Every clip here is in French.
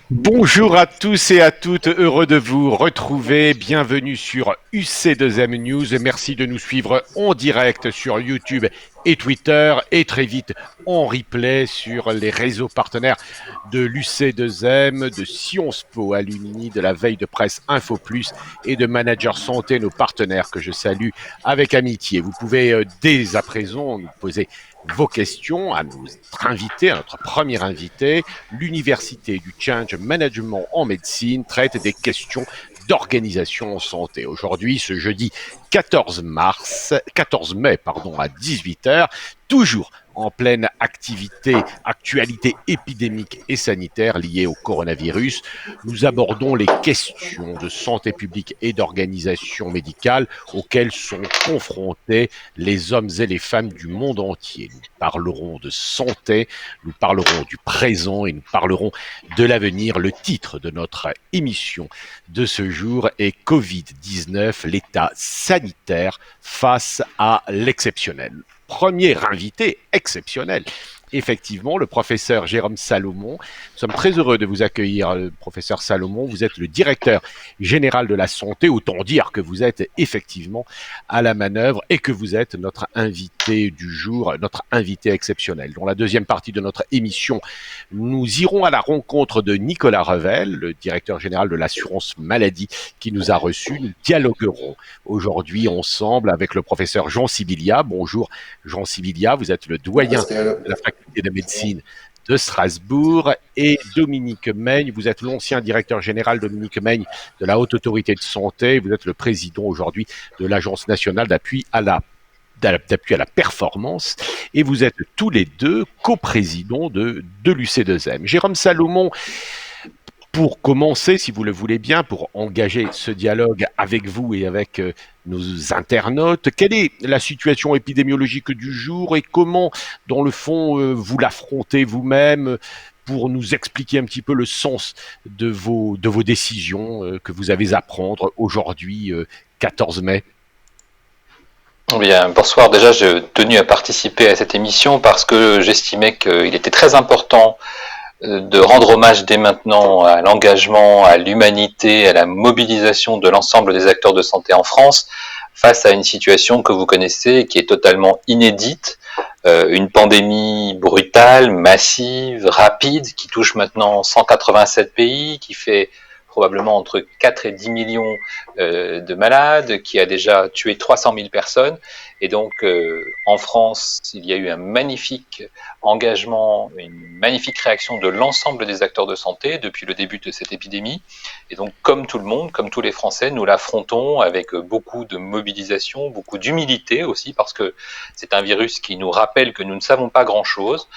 Bonjour à tous et à toutes, heureux de vous retrouver. Bienvenue sur UC2M News. Merci de nous suivre en direct sur YouTube et Twitter et très vite en replay sur les réseaux partenaires de l'UC2M, de Sciences Po Alumni, de la veille de presse Info Plus et de Manager Santé, nos partenaires que je salue avec amitié. Vous pouvez dès à présent nous poser vos questions à notre invité, à notre premier invité. L'Université du Change Management en médecine traite des questions d'organisation en santé. Aujourd'hui, ce jeudi 14 mai, à 18h, toujours en pleine actualité épidémique et sanitaire liée au coronavirus. Nous abordons les questions de santé publique et d'organisation médicale auxquelles sont confrontés les hommes et les femmes du monde entier. Nous parlerons de santé, nous parlerons du présent et nous parlerons de l'avenir. Le titre de notre émission de ce jour est Covid-19, l'état sanitaire face à l'exceptionnel. Premier invité exceptionnel, effectivement, le professeur Jérôme Salomon. Nous sommes très heureux de vous accueillir, professeur Salomon. Vous êtes le directeur général de la santé. Autant dire que vous êtes effectivement à la manœuvre et que vous êtes notre invité du jour, notre invité exceptionnel. Dans la deuxième partie de notre émission, nous irons à la rencontre de Nicolas Revel, le directeur général de l'assurance maladie qui nous a reçus. Nous dialoguerons aujourd'hui ensemble avec le professeur Jean Sibilia. Bonjour Jean Sibilia, vous êtes le doyen de la faculté de médecine de Strasbourg, et Dominique Meigne, vous êtes l'ancien directeur général Dominique Meigne de la Haute Autorité de Santé, vous êtes le président aujourd'hui de l'Agence nationale d'appui à la performance, et vous êtes tous les deux coprésidents de l'UC2M. Jérôme Salomon, pour commencer, si vous le voulez bien, pour engager ce dialogue avec vous et avec nos internautes, quelle est la situation épidémiologique du jour et comment, dans le fond, vous l'affrontez vous-même pour nous expliquer un petit peu le sens de vos décisions que vous avez à prendre aujourd'hui, 14 mai? Bien, bonsoir. Déjà, j'ai tenu à participer à cette émission parce que j'estimais qu'il était très important de rendre hommage dès maintenant à l'engagement, à l'humanité, à la mobilisation de l'ensemble des acteurs de santé en France face à une situation que vous connaissez et qui est totalement inédite, une pandémie brutale, massive, rapide, qui touche maintenant 187 pays, qui fait probablement entre 4 et 10 millions de malades, qui a déjà tué 300 000 personnes. Et donc, en France, il y a eu un magnifique engagement, une magnifique réaction de l'ensemble des acteurs de santé depuis le début de cette épidémie. Et donc, comme tout le monde, comme tous les Français, nous l'affrontons avec beaucoup de mobilisation, beaucoup d'humilité aussi, parce que c'est un virus qui nous rappelle que nous ne savons pas grand-chose,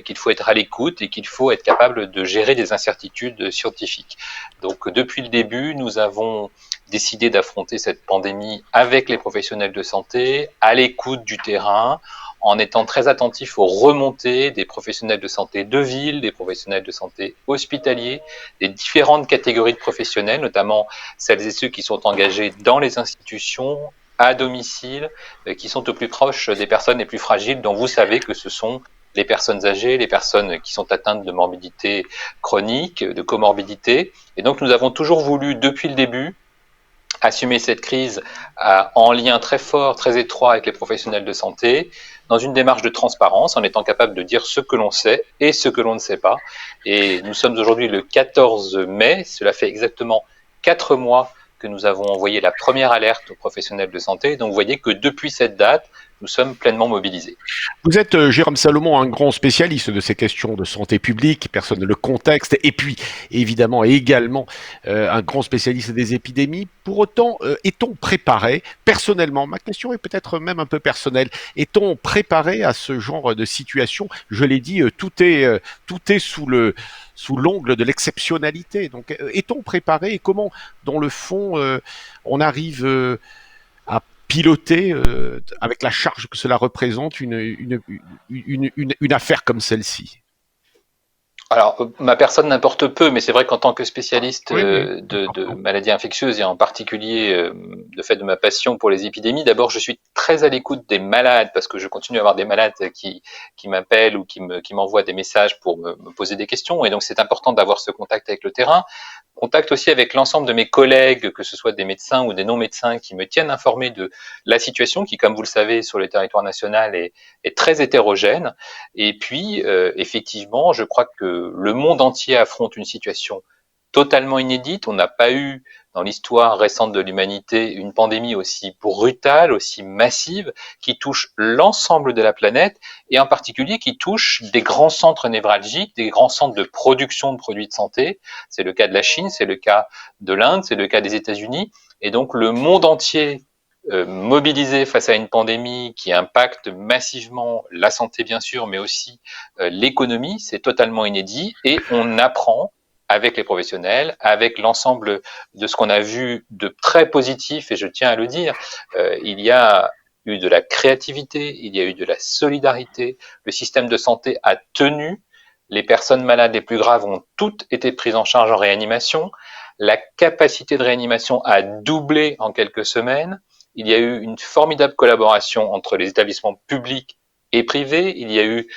qu'il faut être à l'écoute et qu'il faut être capable de gérer des incertitudes scientifiques. Donc, depuis le début, nous avons décidé d'affronter cette pandémie avec les professionnels de santé, à l'écoute du terrain, en étant très attentifs aux remontées des professionnels de santé de ville, des professionnels de santé hospitaliers, des différentes catégories de professionnels, notamment celles et ceux qui sont engagés dans les institutions, à domicile, qui sont au plus proche des personnes les plus fragiles, dont vous savez que ce sont les personnes âgées, les personnes qui sont atteintes de morbidité chronique, de comorbidité. Et donc nous avons toujours voulu, depuis le début, assumer cette crise en lien très fort, très étroit avec les professionnels de santé, dans une démarche de transparence, en étant capable de dire ce que l'on sait et ce que l'on ne sait pas. Et nous sommes aujourd'hui le 14 mai, cela fait exactement 4 mois que nous avons envoyé la première alerte aux professionnels de santé. Donc vous voyez que depuis cette date, nous sommes pleinement mobilisés. Vous êtes, Jérôme Salomon, un grand spécialiste de ces questions de santé publique, personne le contexte, et puis évidemment également un grand spécialiste des épidémies. Pour autant, est-on préparé, personnellement, ma question est peut-être même un peu personnelle, est-on préparé à ce genre de situation? Je l'ai dit, tout est sous l'angle de l'exceptionnalité. Donc, est-on préparé et comment, dans le fond, on arrive à piloter avec la charge que cela représente une affaire comme celle-ci? Alors, ma personne n'importe peu, mais c'est vrai qu'en tant que spécialiste Oui, oui. de maladies infectieuses et en particulier de fait de ma passion pour les épidémies, d'abord je suis très à l'écoute des malades parce que je continue à avoir des malades qui m'appellent ou qui m'envoient des messages pour me poser des questions et donc c'est important d'avoir ce contact avec le terrain. Contact aussi avec l'ensemble de mes collègues, que ce soit des médecins ou des non-médecins, qui me tiennent informé de la situation qui, comme vous le savez, sur le territoire national est très hétérogène. Et puis, effectivement, je crois que le monde entier affronte une situation totalement inédite. On n'a pas eu dans l'histoire récente de l'humanité une pandémie aussi brutale, aussi massive, qui touche l'ensemble de la planète et en particulier qui touche des grands centres névralgiques, des grands centres de production de produits de santé. C'est le cas de la Chine, c'est le cas de l'Inde, c'est le cas des États-Unis. Et donc le monde entier mobilisé face à une pandémie qui impacte massivement la santé bien sûr, mais aussi l'économie, c'est totalement inédit et on apprend avec les professionnels, avec l'ensemble de ce qu'on a vu de très positif, et je tiens à le dire, il y a eu de la créativité, il y a eu de la solidarité, le système de santé a tenu, les personnes malades les plus graves ont toutes été prises en charge en réanimation, la capacité de réanimation a doublé en quelques semaines, il y a eu une formidable collaboration entre les établissements publics et privés, il y a eu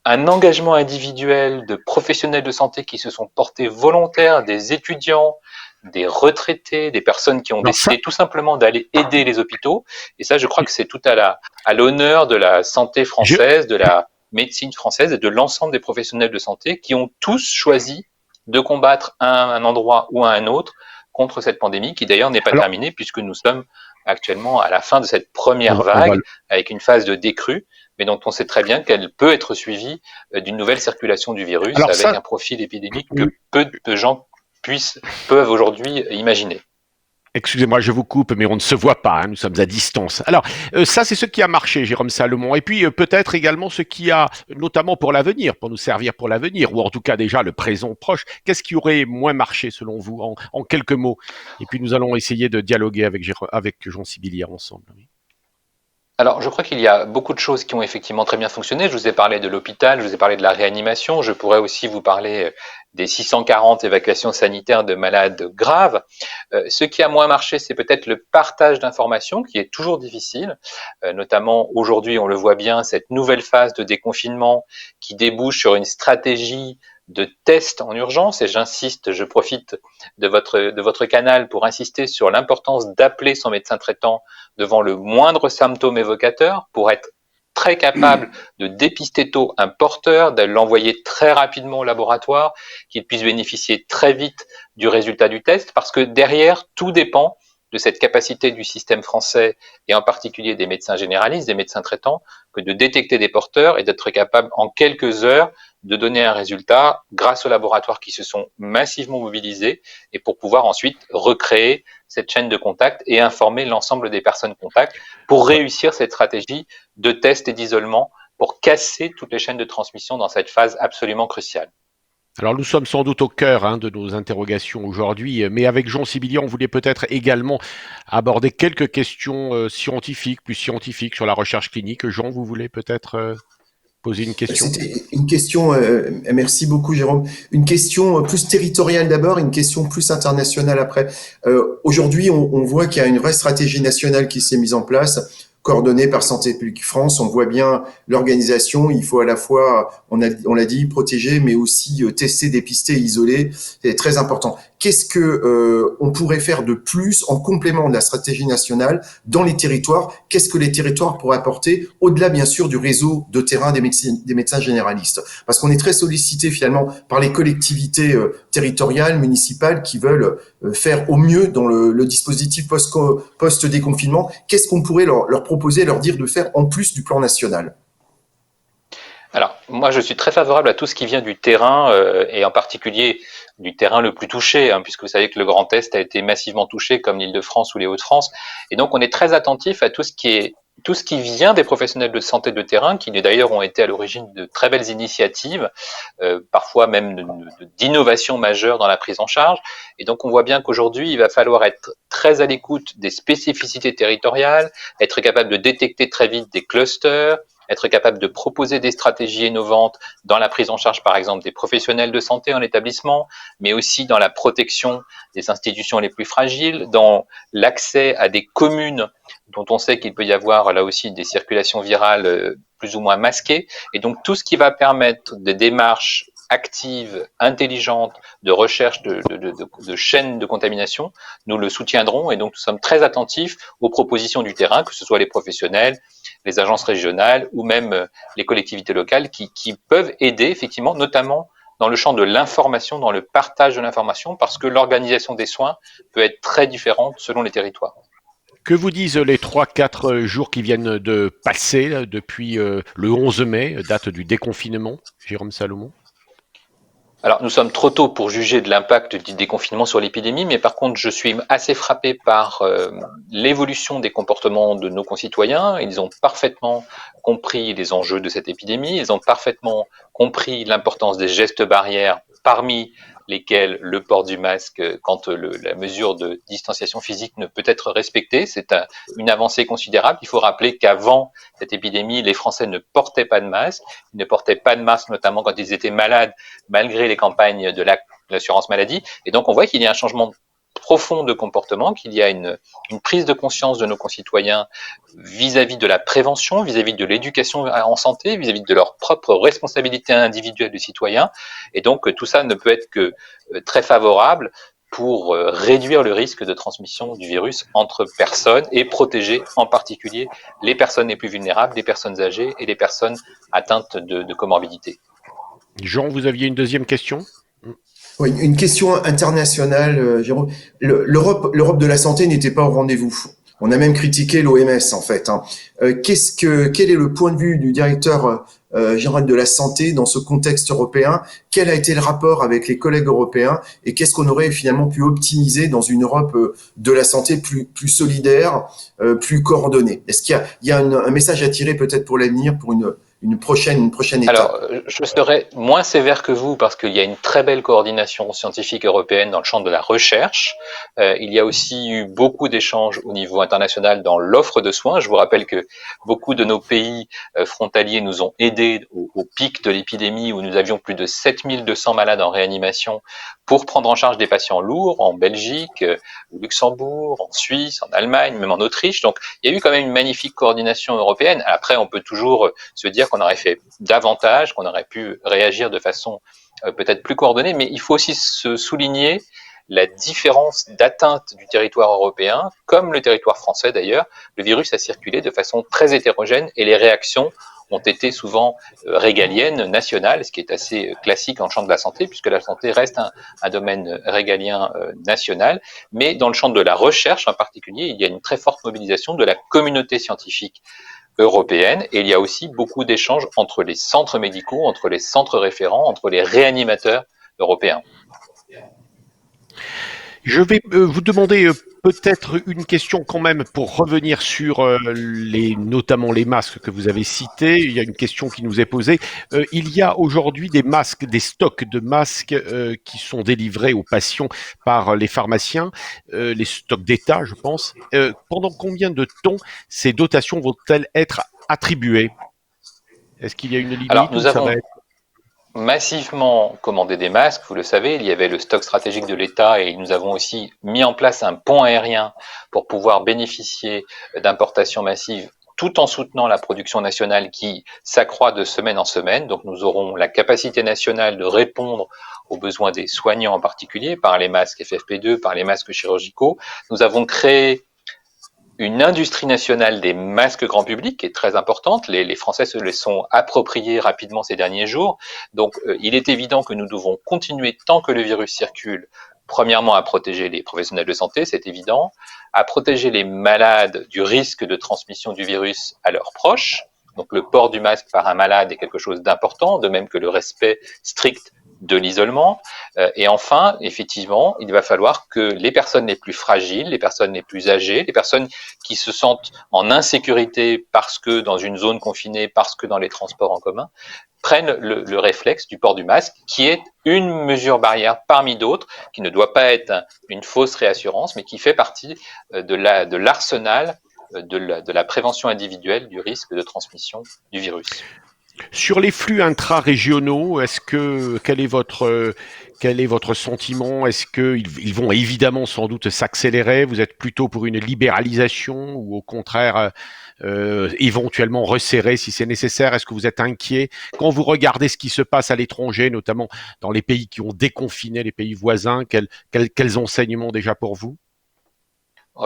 un engagement individuel de professionnels de santé qui se sont portés volontaires, des étudiants, des retraités, des personnes qui ont Alors ça, décidé tout simplement d'aller aider les hôpitaux. Et ça, je crois que c'est tout à l'honneur de la santé je, française, de la médecine française et de l'ensemble des professionnels de santé qui ont tous choisi de combattre à un endroit ou à un autre contre cette pandémie qui d'ailleurs n'est pas alors, terminée puisque nous sommes actuellement à la fin de cette première on va vague avec une phase de décrue mais dont on sait très bien qu'elle peut être suivie d'une nouvelle circulation du virus alors avec ça, un profil épidémique que peu de gens peuvent aujourd'hui imaginer. excusez-moi, je vous coupe, mais on ne se voit pas, hein, nous sommes à distance. Alors, ça, c'est ce qui a marché, Jérôme Salomon. Et puis, peut-être également ce qui a, notamment pour l'avenir, pour nous servir pour l'avenir, ou en tout cas déjà le présent proche. Qu'est-ce qui aurait moins marché, selon vous, en quelques mots? Et puis, nous allons essayer de dialoguer avec Jean Sibilière ensemble. Oui. Alors, je crois qu'il y a beaucoup de choses qui ont effectivement très bien fonctionné. Je vous ai parlé de l'hôpital, je vous ai parlé de la réanimation. Je pourrais aussi vous parler des 640 évacuations sanitaires de malades graves. Ce qui a moins marché, c'est peut-être le partage d'informations, qui est toujours difficile. Notamment aujourd'hui, on le voit bien, cette nouvelle phase de déconfinement qui débouche sur une stratégie de tests en urgence. Et j'insiste, je profite de votre canal pour insister sur l'importance d'appeler son médecin traitant devant le moindre symptôme évocateur pour être très capable de dépister tôt un porteur, de l'envoyer très rapidement au laboratoire, qu'il puisse bénéficier très vite du résultat du test, parce que derrière, tout dépend de cette capacité du système français, et en particulier des médecins généralistes, des médecins traitants, que de détecter des porteurs et d'être capable en quelques heures de donner un résultat grâce aux laboratoires qui se sont massivement mobilisés et pour pouvoir ensuite recréer cette chaîne de contact et informer l'ensemble des personnes contacts pour réussir cette stratégie de test et d'isolement pour casser toutes les chaînes de transmission dans cette phase absolument cruciale. Alors nous sommes sans doute au cœur de nos interrogations aujourd'hui, mais avec Jean Sibilier, on voulait peut-être également aborder quelques questions scientifiques, plus scientifiques sur la recherche clinique. Jean, vous voulez peut-être poser une question? C'était une question, merci beaucoup Jérôme, une question plus territoriale d'abord, une question plus internationale après. Aujourd'hui, on voit qu'il y a une vraie stratégie nationale qui s'est mise en place, coordonnée par Santé publique France. On voit bien l'organisation, il faut à la fois, on l'a dit, protéger, mais aussi tester, dépister, isoler, c'est très important. Qu'est-ce que on pourrait faire de plus en complément de la stratégie nationale dans les territoires? Qu'est-ce que les territoires pourraient apporter au-delà, bien sûr, du réseau de terrain des médecins généralistes? Parce qu'on est très sollicité finalement par les collectivités territoriales, municipales qui veulent faire au mieux dans le dispositif post-déconfinement. Qu'est-ce qu'on pourrait leur proposer, leur dire de faire en plus du plan national? Alors, moi, je suis très favorable à tout ce qui vient du terrain, et en particulier du terrain le plus touché, hein, puisque vous savez que le Grand Est a été massivement touché, comme l'Île-de-France ou les Hauts-de-France. Et donc, on est très attentif à tout ce qui vient des professionnels de santé de terrain, qui d'ailleurs ont été à l'origine de très belles initiatives, parfois même d'innovations majeures dans la prise en charge. Et donc, on voit bien qu'aujourd'hui, il va falloir être très à l'écoute des spécificités territoriales, être capable de détecter très vite des clusters, être capable de proposer des stratégies innovantes dans la prise en charge, par exemple, des professionnels de santé en établissement, mais aussi dans la protection des institutions les plus fragiles, dans l'accès à des communes dont on sait qu'il peut y avoir là aussi des circulations virales plus ou moins masquées. Et donc tout ce qui va permettre des démarches actives, intelligentes, de recherche de chaînes de contamination, nous le soutiendrons. Et donc nous sommes très attentifs aux propositions du terrain, que ce soit les professionnels, les agences régionales ou même les collectivités locales qui peuvent aider effectivement, notamment dans le champ de l'information, dans le partage de l'information, parce que l'organisation des soins peut être très différente selon les territoires. Que vous disent les 3-4 jours qui viennent de passer là, depuis le 11 mai, date du déconfinement, Jérôme Salomon? Alors, nous sommes trop tôt pour juger de l'impact du déconfinement sur l'épidémie, mais par contre, je suis assez frappé par l'évolution des comportements de nos concitoyens. Ils ont parfaitement compris les enjeux de cette épidémie, ils ont parfaitement compris l'importance des gestes barrières, parmi lesquels le port du masque quand la mesure de distanciation physique ne peut être respectée. C'est une avancée considérable. Il faut rappeler qu'avant cette épidémie, les Français ne portaient pas de masque. Ils ne portaient pas de masque, notamment quand ils étaient malades, malgré les campagnes de l'assurance maladie. Et donc, on voit qu'il y a un changement profond de comportement, qu'il y a une prise de conscience de nos concitoyens vis-à-vis de la prévention, vis-à-vis de l'éducation en santé, vis-à-vis de leur propre responsabilité individuelle de citoyen. Et donc, tout ça ne peut être que très favorable pour réduire le risque de transmission du virus entre personnes et protéger en particulier les personnes les plus vulnérables, les personnes âgées et les personnes atteintes de comorbidité. Jean, vous aviez une deuxième question? Oui, une question internationale, Jérôme. L'Europe de la santé n'était pas au rendez-vous. On a même critiqué l'OMS en fait. Hein. Quel est le point de vue du directeur général de la santé dans ce contexte européen? Quel a été le rapport avec les collègues européens et qu'est-ce qu'on aurait finalement pu optimiser dans une Europe de la santé plus solidaire, plus coordonnée? Est-ce qu'il y a un message à tirer peut-être pour l'avenir, pour une prochaine étape? Alors, je serai moins sévère que vous parce qu'il y a une très belle coordination scientifique européenne dans le champ de la recherche. Il y a aussi eu beaucoup d'échanges au niveau international dans l'offre de soins. Je vous rappelle que beaucoup de nos pays frontaliers nous ont aidés au pic de l'épidémie où nous avions plus de 7200 malades en réanimation pour prendre en charge des patients lourds en Belgique, au Luxembourg, en Suisse, en Allemagne, même en Autriche. Donc, il y a eu quand même une magnifique coordination européenne. Après, on peut toujours se dire qu'on aurait fait davantage, qu'on aurait pu réagir de façon peut-être plus coordonnée, mais il faut aussi se souligner la différence d'atteinte du territoire européen, comme le territoire français d'ailleurs. Le virus a circulé de façon très hétérogène et les réactions ont été souvent régaliennes, nationales, ce qui est assez classique en champ de la santé, puisque la santé reste un domaine régalien national. Mais dans le champ de la recherche en particulier, il y a une très forte mobilisation de la communauté scientifique européenne et il y a aussi beaucoup d'échanges entre les centres médicaux, entre les centres référents, entre les réanimateurs européens. Je vais vous demander peut-être une question quand même pour revenir sur notamment les masques que vous avez cités. Il y a une question qui nous est posée. Il y a aujourd'hui des masques, des stocks de masques qui sont délivrés aux patients par les pharmaciens, les stocks d'État, je pense. Pendant combien de temps ces dotations vont-elles être attribuées? Est-ce qu'il y a une limite? Alors, nous avons massivement commandé des masques, vous le savez, il y avait le stock stratégique de l'État et nous avons aussi mis en place un pont aérien pour pouvoir bénéficier d'importations massives tout en soutenant la production nationale qui s'accroît de semaine en semaine. Donc nous aurons la capacité nationale de répondre aux besoins des soignants en particulier par les masques FFP2, par les masques chirurgicaux. Nous avons créé une industrie nationale des masques grand public qui est très importante. Les Français se les sont appropriés rapidement ces derniers jours. Donc, il est évident que nous devons continuer tant que le virus circule. Premièrement, à protéger les professionnels de santé, c'est évident, à protéger les malades du risque de transmission du virus à leurs proches. Donc, le port du masque par un malade est quelque chose d'important, de même que le respect strict de l'isolement. Et enfin, effectivement, il va falloir que les personnes les plus fragiles, les personnes les plus âgées, les personnes qui se sentent en insécurité parce que dans une zone confinée, parce que dans les transports en commun, prennent le réflexe du port du masque, qui est une mesure barrière parmi d'autres, qui ne doit pas être une fausse réassurance, mais qui fait partie de l'arsenal de la prévention individuelle du risque de transmission du virus. Sur les flux intra-régionaux, quel est votre sentiment? Est-ce qu'ils vont évidemment sans doute s'accélérer? Vous êtes plutôt pour une libéralisation ou au contraire éventuellement resserrer si c'est nécessaire? Est-ce que vous êtes inquiet quand vous regardez ce qui se passe à l'étranger, notamment dans les pays qui ont déconfiné, les pays voisins? Quels enseignements déjà pour vous?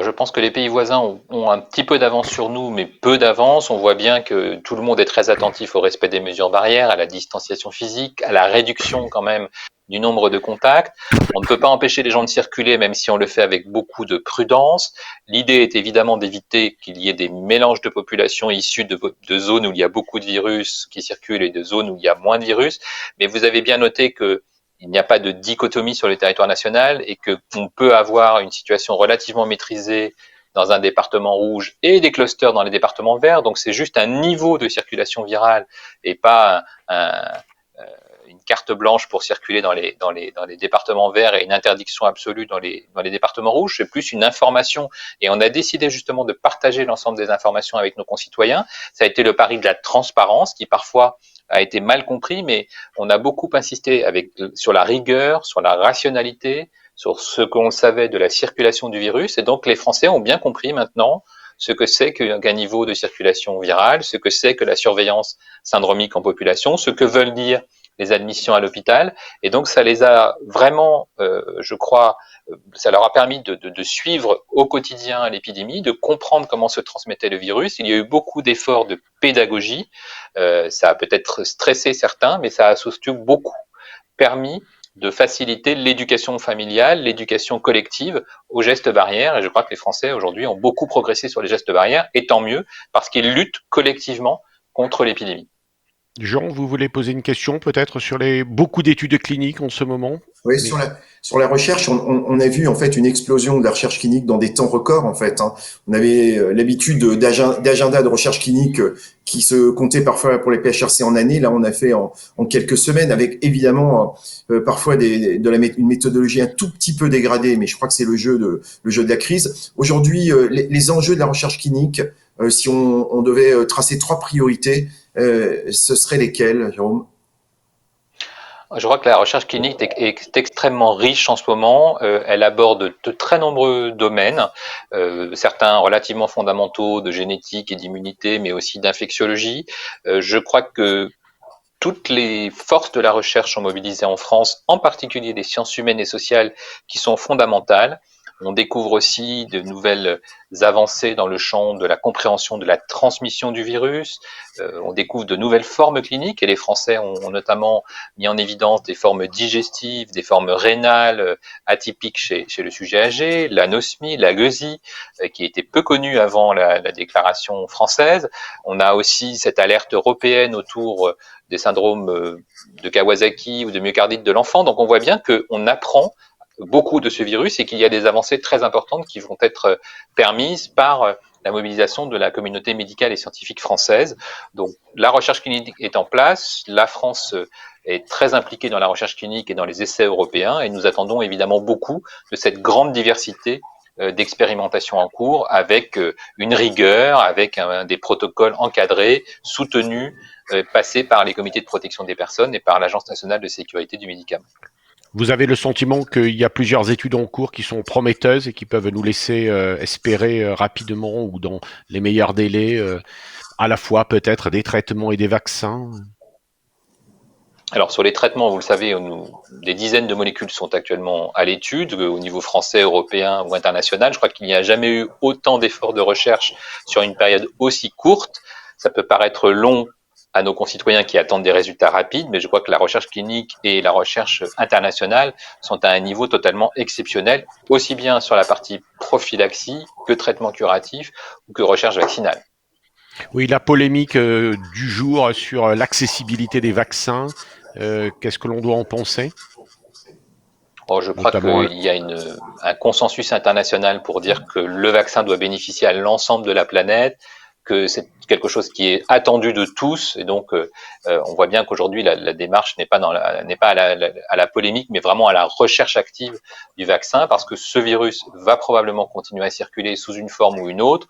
Je pense que les pays voisins ont un petit peu d'avance sur nous, mais peu d'avance. On voit bien que tout le monde est très attentif au respect des mesures barrières, à la distanciation physique, à la réduction quand même du nombre de contacts. On ne peut pas empêcher les gens de circuler, même si on le fait avec beaucoup de prudence. L'idée est évidemment d'éviter qu'il y ait des mélanges de populations issues de zones où il y a beaucoup de virus qui circulent et de zones où il y a moins de virus. Mais vous avez bien noté que il n'y a pas de dichotomie sur le territoire national et qu'on peut avoir une situation relativement maîtrisée dans un département rouge et des clusters dans les départements verts. Donc c'est juste un niveau de circulation virale et pas une carte blanche pour circuler dans les départements verts et une interdiction absolue dans les départements rouges. C'est plus une information et on a décidé justement de partager l'ensemble des informations avec nos concitoyens. Ça a été le pari de la transparence qui parfois a été mal compris, mais on a beaucoup insisté sur la rigueur, sur la rationalité, sur ce qu'on savait de la circulation du virus. Et donc, les Français ont bien compris maintenant ce que c'est qu'un niveau de circulation virale, ce que c'est que la surveillance syndromique en population, ce que veulent dire les admissions à l'hôpital. Et donc, ça les a vraiment, je crois, ça leur a permis de suivre au quotidien l'épidémie, de comprendre comment se transmettait le virus. Il y a eu beaucoup d'efforts de pédagogie. Ça a peut-être stressé certains, mais ça a surtout beaucoup permis de faciliter l'éducation familiale, l'éducation collective aux gestes barrières. Et je crois que les Français aujourd'hui ont beaucoup progressé sur les gestes barrières, et tant mieux, parce qu'ils luttent collectivement contre l'épidémie. Jean, vous voulez poser une question peut-être sur les beaucoup d'études cliniques en ce moment? Oui, Mais sur la recherche, on a vu en fait une explosion de la recherche clinique dans des temps records en fait. Hein. On avait l'habitude d'agenda de recherche clinique qui se comptait parfois pour les PHRC en années. Là, on a fait en quelques semaines avec évidemment parfois une méthodologie un tout petit peu dégradée, mais je crois que c'est le jeu de la crise. Aujourd'hui, les enjeux de la recherche clinique, si on devait tracer trois priorités, ce seraient lesquelles, Jérôme? Je crois que la recherche clinique est extrêmement riche en ce moment. Elle aborde de très nombreux domaines, certains relativement fondamentaux de génétique et d'immunité, mais aussi d'infectiologie. Je crois que toutes les forces de la recherche sont mobilisées en France, en particulier des sciences humaines et sociales qui sont fondamentales. On découvre aussi de nouvelles avancées dans le champ de la compréhension de la transmission du virus. On découvre de nouvelles formes cliniques et les Français ont notamment mis en évidence des formes digestives, des formes rénales atypiques chez le sujet âgé, l'anosmie, la gueusie, qui était peu connue avant la déclaration française. On a aussi cette alerte européenne autour des syndromes de Kawasaki ou de myocardite de l'enfant. Donc on voit bien qu'on apprend beaucoup de ce virus et qu'il y a des avancées très importantes qui vont être permises par la mobilisation de la communauté médicale et scientifique française. Donc la recherche clinique est en place, la France est très impliquée dans la recherche clinique et dans les essais européens et nous attendons évidemment beaucoup de cette grande diversité d'expérimentation en cours avec une rigueur, avec des protocoles encadrés, soutenus, passés par les comités de protection des personnes et par l'Agence nationale de sécurité du médicament. vous avez le sentiment qu'il y a plusieurs études en cours qui sont prometteuses et qui peuvent nous laisser espérer rapidement ou dans les meilleurs délais à la fois peut-être des traitements et des vaccins? Alors sur les traitements, vous le savez, des dizaines de molécules sont actuellement à l'étude au niveau français, européen ou international. Je crois qu'il n'y a jamais eu autant d'efforts de recherche sur une période aussi courte. Ça peut paraître long à nos concitoyens qui attendent des résultats rapides, mais je crois que la recherche clinique et la recherche internationale sont à un niveau totalement exceptionnel, aussi bien sur la partie prophylaxie que traitement curatif ou que recherche vaccinale. Oui, la polémique du jour sur l'accessibilité des vaccins, qu'est-ce que l'on doit en penser? Je crois Notamment, qu'il y a un consensus international pour dire que le vaccin doit bénéficier à l'ensemble de la planète, que c'est quelque chose qui est attendu de tous, et donc on voit bien qu'aujourd'hui la démarche n'est pas à la polémique, mais vraiment à la recherche active du vaccin, parce que ce virus va probablement continuer à circuler sous une forme ou une autre.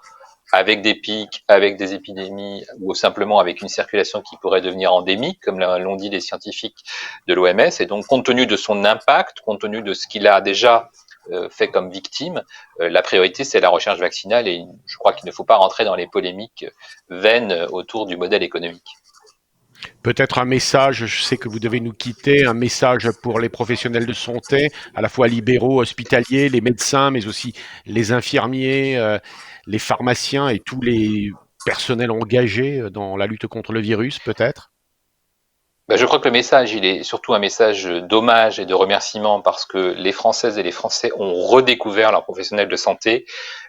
avec des pics, avec des épidémies, ou simplement avec une circulation qui pourrait devenir endémique, comme l'ont dit les scientifiques de l'OMS. Et donc, compte tenu de son impact, compte tenu de ce qu'il a déjà fait comme victime, la priorité, c'est la recherche vaccinale, et je crois qu'il ne faut pas rentrer dans les polémiques vaines autour du modèle économique. Peut-être un message, je sais que vous devez nous quitter, un message pour les professionnels de santé, à la fois libéraux, hospitaliers, les médecins, mais aussi les infirmiers, les pharmaciens et tous les personnels engagés dans la lutte contre le virus, peut-être. Ben, je crois que le message, il est surtout un message d'hommage et de remerciement, parce que les Françaises et les Français ont redécouvert leurs professionnels de santé,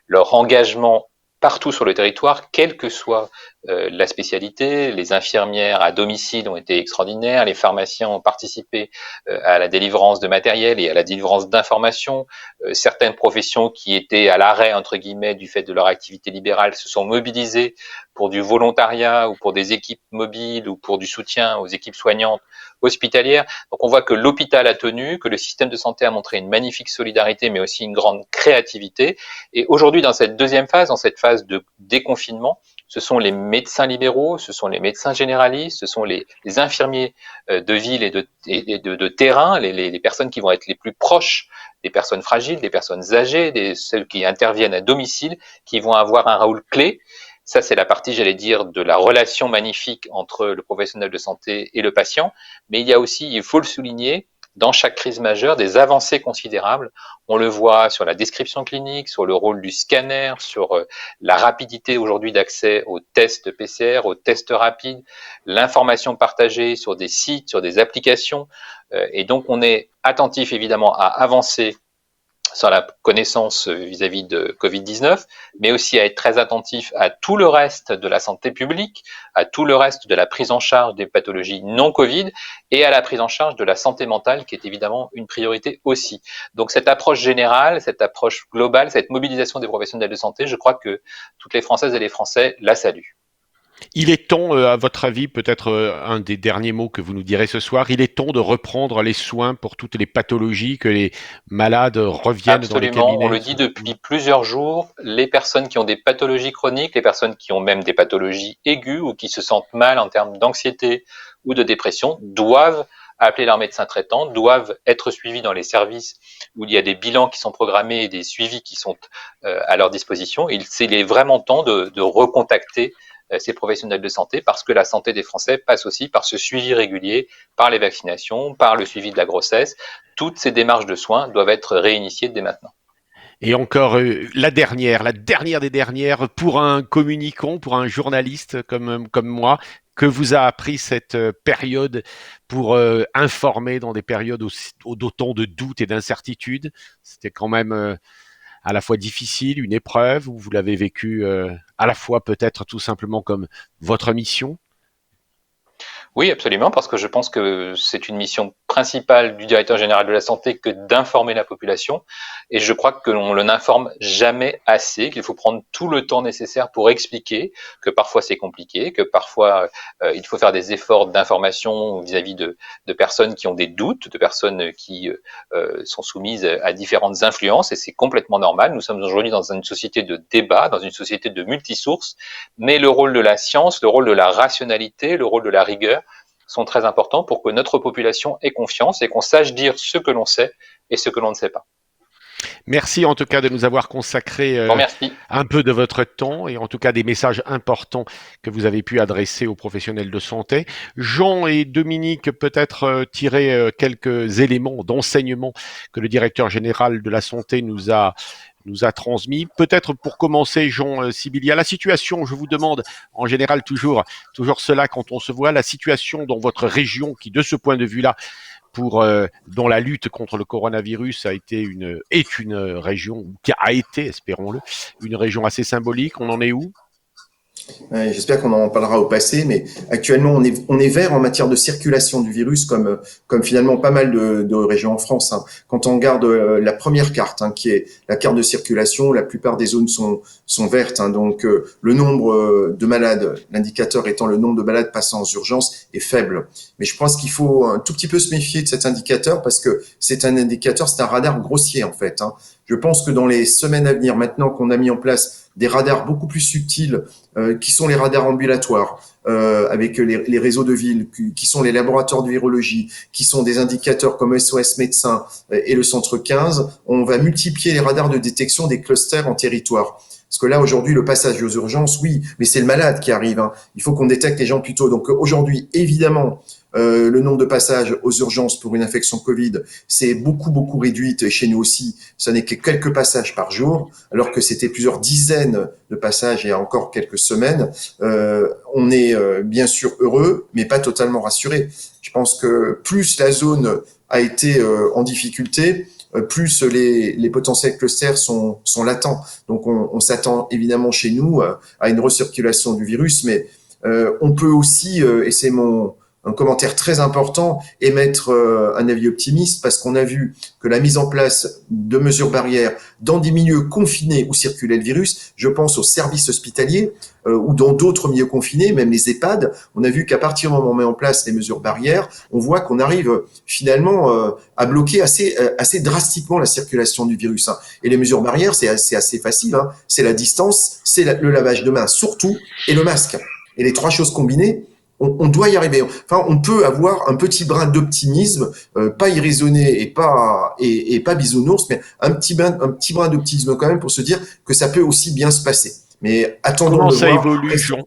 leur engagement partout sur le territoire, quelle que soit la spécialité. Les infirmières à domicile ont été extraordinaires, les pharmaciens ont participé à la délivrance de matériel et à la délivrance d'informations. Certaines professions qui étaient à l'arrêt, entre guillemets, du fait de leur activité libérale, se sont mobilisées pour du volontariat ou pour des équipes mobiles ou pour du soutien aux équipes soignantes hospitalières. Donc on voit que l'hôpital a tenu, que le système de santé a montré une magnifique solidarité, mais aussi une grande créativité. Et aujourd'hui, dans cette deuxième phase, dans cette phase de déconfinement, ce sont les médecins libéraux, ce sont les médecins généralistes, ce sont les infirmiers de ville et de terrain, les personnes qui vont être les plus proches des personnes fragiles, des personnes âgées, celles qui interviennent à domicile, qui vont avoir un rôle clé. Ça, c'est la partie, j'allais dire, de la relation magnifique entre le professionnel de santé et le patient. Mais il y a aussi, il faut le souligner, dans chaque crise majeure, des avancées considérables. On le voit sur la description clinique, sur le rôle du scanner, sur la rapidité aujourd'hui d'accès aux tests PCR, aux tests rapides, l'information partagée sur des sites, sur des applications. Et donc, on est attentif, évidemment, à avancer sur la connaissance vis-à-vis de Covid-19, mais aussi à être très attentif à tout le reste de la santé publique, à tout le reste de la prise en charge des pathologies non Covid et à la prise en charge de la santé mentale, qui est évidemment une priorité aussi. Donc cette approche générale, cette approche globale, cette mobilisation des professionnels de santé, je crois que toutes les Françaises et les Français la saluent. Il est temps, à votre avis, peut-être un des derniers mots que vous nous direz ce soir, il est temps de reprendre les soins pour toutes les pathologies, que les malades reviennent dans les Absolument, on cabinets. le dit depuis plusieurs jours, les personnes qui ont des pathologies chroniques, les personnes qui ont même des pathologies aiguës ou qui se sentent mal en termes d'anxiété ou de dépression doivent appeler leur médecin traitant, doivent être suivis dans les services où il y a des bilans qui sont programmés et des suivis qui sont à leur disposition. Il est vraiment temps de recontacter ces professionnels de santé, parce que la santé des Français passe aussi par ce suivi régulier, par les vaccinations, par le suivi de la grossesse. Toutes ces démarches de soins doivent être réinitiées dès maintenant. Et encore la dernière des dernières, pour un communicant, pour un journaliste comme moi, que vous a appris cette période pour informer dans des périodes d'autant de doutes et d'incertitudes. C'était quand même à la fois difficile, une épreuve, où vous l'avez vécu à la fois peut-être tout simplement comme votre mission. Oui, absolument, parce que je pense que c'est une mission principale du directeur général de la santé que d'informer la population. Et je crois que l'on ne l'informe jamais assez, qu'il faut prendre tout le temps nécessaire pour expliquer que parfois c'est compliqué, que parfois il faut faire des efforts d'information vis-à-vis de personnes qui ont des doutes, de personnes qui sont soumises à différentes influences, et c'est complètement normal. Nous sommes aujourd'hui dans une société de débat, dans une société de multisources, mais le rôle de la science, le rôle de la rationalité, le rôle de la rigueur sont très importants pour que notre population ait confiance et qu'on sache dire ce que l'on sait et ce que l'on ne sait pas. Merci en tout cas de nous avoir consacré Merci. un peu de votre temps et en tout cas des messages importants que vous avez pu adresser aux professionnels de santé. Jean et Dominique, peut-être tirer quelques éléments d'enseignement que le directeur général de la santé nous a transmis. Peut-être pour commencer, Jean Sibilia, la situation, je vous demande en général toujours cela quand on se voit, la situation dans votre région qui, de ce point de vue-là, dont la lutte contre le coronavirus est une région, qui a été, espérons-le, une région assez symbolique. On en est où? Ouais, j'espère qu'on en parlera au passé, mais actuellement on est vert en matière de circulation du virus, comme finalement pas mal de régions en France, hein. Quand on regarde la première carte, hein, qui est la carte de circulation, la plupart des zones sont vertes, hein. Donc le nombre de malades, l'indicateur étant le nombre de malades passant aux urgences, est faible. Mais je pense qu'il faut un tout petit peu se méfier de cet indicateur parce que c'est un indicateur, c'est un radar grossier en fait, hein. Je pense que dans les semaines à venir, maintenant qu'on a mis en place des radars beaucoup plus subtils, qui sont les radars ambulatoires, avec les réseaux de ville, qui sont les laboratoires de virologie, qui sont des indicateurs comme SOS Médecins et le Centre 15, on va multiplier les radars de détection des clusters en territoire. Parce que là, aujourd'hui, le passage aux urgences, oui, mais c'est le malade qui arrive, hein. Il faut qu'on détecte les gens plus tôt. Donc aujourd'hui, évidemment, le nombre de passages aux urgences pour une infection Covid, c'est beaucoup réduit. Et chez nous aussi, ça n'est que quelques passages par jour, alors que c'était plusieurs dizaines de passages il y a encore quelques semaines. On est bien sûr heureux, mais pas totalement rassuré. Je pense que plus la zone a été en difficulté, plus les potentiels clusters sont latents. Donc on s'attend évidemment chez nous à une recirculation du virus, mais on peut aussi, et c'est un commentaire très important, émettre un avis optimiste parce qu'on a vu que la mise en place de mesures barrières dans des milieux confinés où circulait le virus, je pense aux services hospitaliers ou dans d'autres milieux confinés, même les EHPAD, on a vu qu'à partir du moment où on met en place les mesures barrières, on voit qu'on arrive finalement à bloquer assez drastiquement la circulation du virus, hein. Et les mesures barrières, c'est assez facile, hein. C'est la distance, c'est le lavage de mains surtout et le masque. Et les trois choses combinées, on doit y arriver. Enfin, on peut avoir un petit brin d'optimisme, pas irraisonné et pas bisounours, mais un petit brin d'optimisme quand même pour se dire que ça peut aussi bien se passer. Mais attendons Comment de ça voir. évolue, Jean?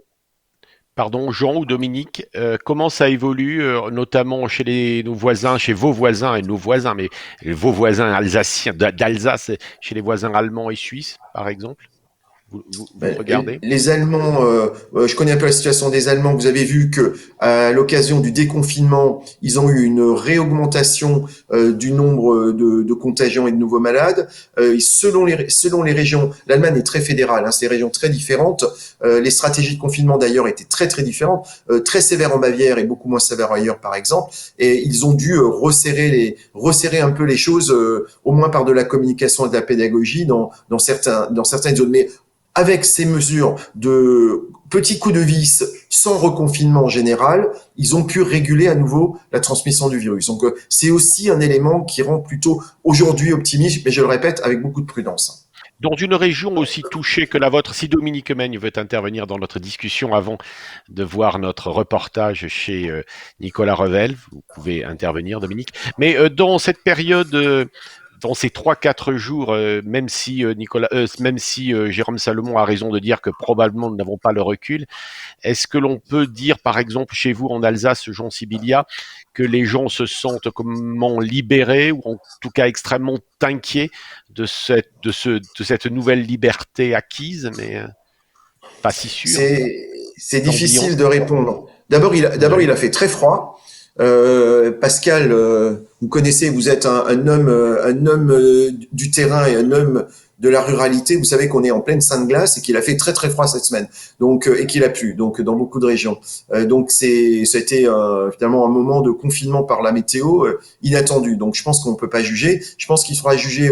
Pardon, Jean ou Dominique, comment ça évolue, notamment chez nos voisins, chez vos voisins et nos voisins, mais vos voisins alsaciens d'Alsace, chez les voisins allemands et suisses, par exemple? Vous regardez? Les Allemands, je connais un peu la situation des Allemands. Vous avez vu que à l'occasion du déconfinement, ils ont eu une réaugmentation du nombre de contagions et de nouveaux malades. Selon les régions, l'Allemagne est très fédérale, hein, c'est des régions très différentes. Les stratégies de confinement d'ailleurs étaient très différentes, très sévères en Bavière et beaucoup moins sévères ailleurs par exemple. Et ils ont dû resserrer un peu les choses, au moins par de la communication et de la pédagogie dans certaines zones. Mais avec ces mesures de petits coups de vis sans reconfinement général, ils ont pu réguler à nouveau la transmission du virus. Donc c'est aussi un élément qui rend plutôt aujourd'hui optimiste, mais je le répète, avec beaucoup de prudence. Dans une région aussi touchée que la vôtre, si Dominique Meigne veut intervenir dans notre discussion avant de voir notre reportage chez Nicolas Revel, vous pouvez intervenir, Dominique. Mais dans cette période, dans ces 3-4 jours, même si Jérôme Salomon a raison de dire que probablement nous n'avons pas le recul, est-ce que l'on peut dire, par exemple, chez vous en Alsace, Jean Sibilia, que les gens se sentent comment libérés ou en tout cas extrêmement inquiets de cette nouvelle liberté acquise, mais pas si sûr. C'est difficile de répondre. D'abord, il a fait très froid. Pascal, vous connaissez, vous êtes un homme du terrain et un homme de la ruralité. Vous savez qu'on est en pleine Sainte-Glace et qu'il a fait très froid cette semaine. Donc et qu'il a plu. Donc dans beaucoup de régions. Donc ça a été finalement un moment de confinement par la météo inattendu. Donc je pense qu'on ne peut pas juger. Je pense qu'il faudra juger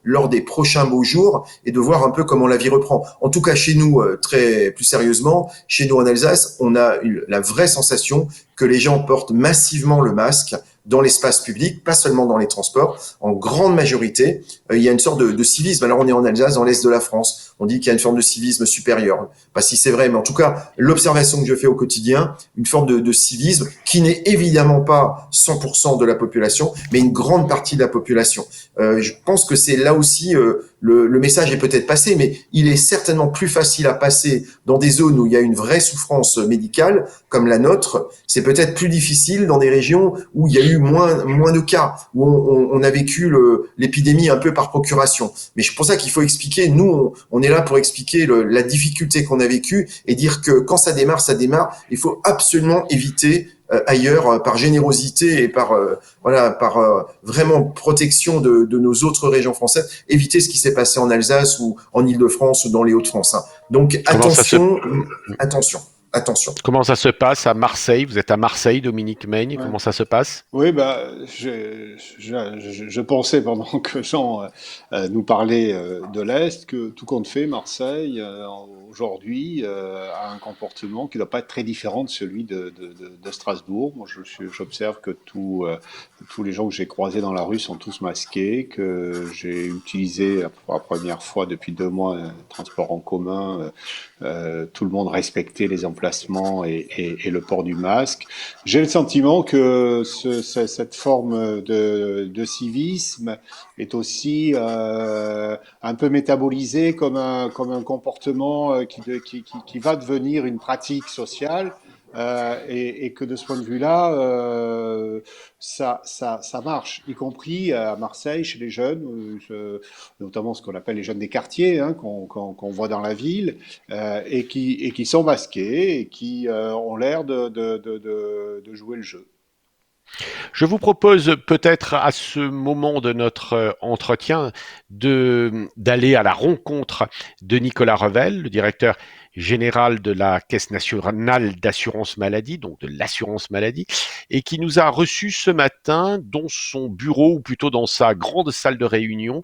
lors des prochains beaux jours et de voir un peu comment la vie reprend. En tout cas chez nous, très plus sérieusement, chez nous en Alsace, on a eu la vraie sensation que les gens portent massivement le masque dans l'espace public, pas seulement dans les transports, en grande majorité. Il y a une sorte de civisme. Alors on est en Alsace, dans l'est de la France. On dit qu'il y a une forme de civisme supérieur. Pas si c'est vrai, mais en tout cas, l'observation que je fais au quotidien, une forme de civisme qui n'est évidemment pas 100% de la population, mais une grande partie de la population. Je pense que c'est là aussi, le message est peut-être passé, mais il est certainement plus facile à passer dans des zones où il y a une vraie souffrance médicale, comme la nôtre. C'est peut-être plus difficile dans des régions où il y a eu moins de cas, où on a vécu l'épidémie un peu par procuration. Mais c'est pour ça qu'il faut expliquer, nous, on est là pour expliquer la difficulté qu'on a vécue et dire que quand ça démarre, il faut absolument éviter ailleurs par générosité et par vraiment protection de nos autres régions françaises, éviter ce qui s'est passé en Alsace ou en Île-de-France ou dans les Hauts-de-France. Hein. Donc attention. Comment ça se passe à Marseille? Vous êtes à Marseille, Dominique Meigne. Ouais. Comment ça se passe? Oui, je pensais pendant que Jean nous parlait de l'Est que tout compte fait, Marseille aujourd'hui a un comportement qui ne doit pas être très différent de celui de Strasbourg. Moi, j'observe que tous les gens que j'ai croisés dans la rue sont tous masqués, que j'ai utilisé pour la première fois depuis 2 mois un transport en commun. Tout le monde respectait les emplacements et le port du masque. J'ai le sentiment que cette forme de civisme est aussi un peu métabolisée comme un comportement qui va devenir une pratique sociale. Et que de ce point de vue-là, ça marche, y compris à Marseille chez les jeunes, notamment ce qu'on appelle les jeunes des quartiers, hein, qu'on voit dans la ville, et qui sont masqués et qui ont l'air de jouer le jeu. Je vous propose peut-être à ce moment de notre entretien d'aller à la rencontre de Nicolas Revel, le directeur général de la Caisse nationale d'assurance maladie, donc de l'assurance maladie, et qui nous a reçus ce matin dans son bureau, ou plutôt dans sa grande salle de réunion,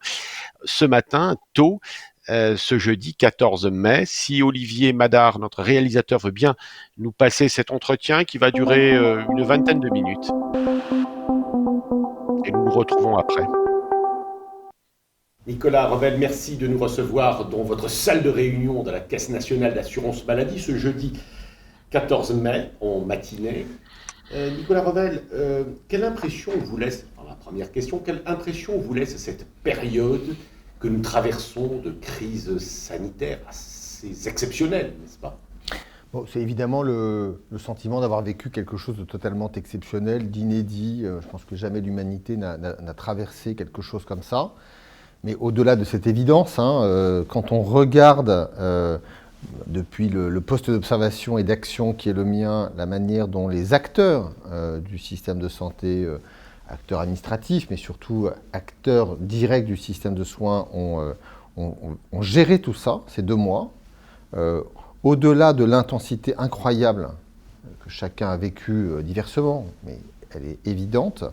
ce matin, tôt, ce jeudi 14 mai. Si Olivier Madard, notre réalisateur, veut bien nous passer cet entretien qui va durer une vingtaine de minutes. Et nous nous retrouvons après. Nicolas Revel, merci de nous recevoir dans votre salle de réunion de la Caisse nationale d'assurance maladie ce jeudi 14 mai en matinée. Nicolas Revel, quelle impression vous laisse, dans la première question, quelle impression vous laisse cette période que nous traversons de crise sanitaire assez exceptionnelle, n'est-ce pas? Bon, c'est évidemment le sentiment d'avoir vécu quelque chose de totalement exceptionnel, d'inédit. Je pense que jamais l'humanité n'a traversé quelque chose comme ça. Mais au-delà de cette évidence, hein, quand on regarde depuis le poste d'observation et d'action qui est le mien, la manière dont les acteurs du système de santé, acteurs administratifs, mais surtout acteurs directs du système de soins ont géré tout ça ces 2 mois, au-delà de l'intensité incroyable que chacun a vécue diversement, mais elle est évidente,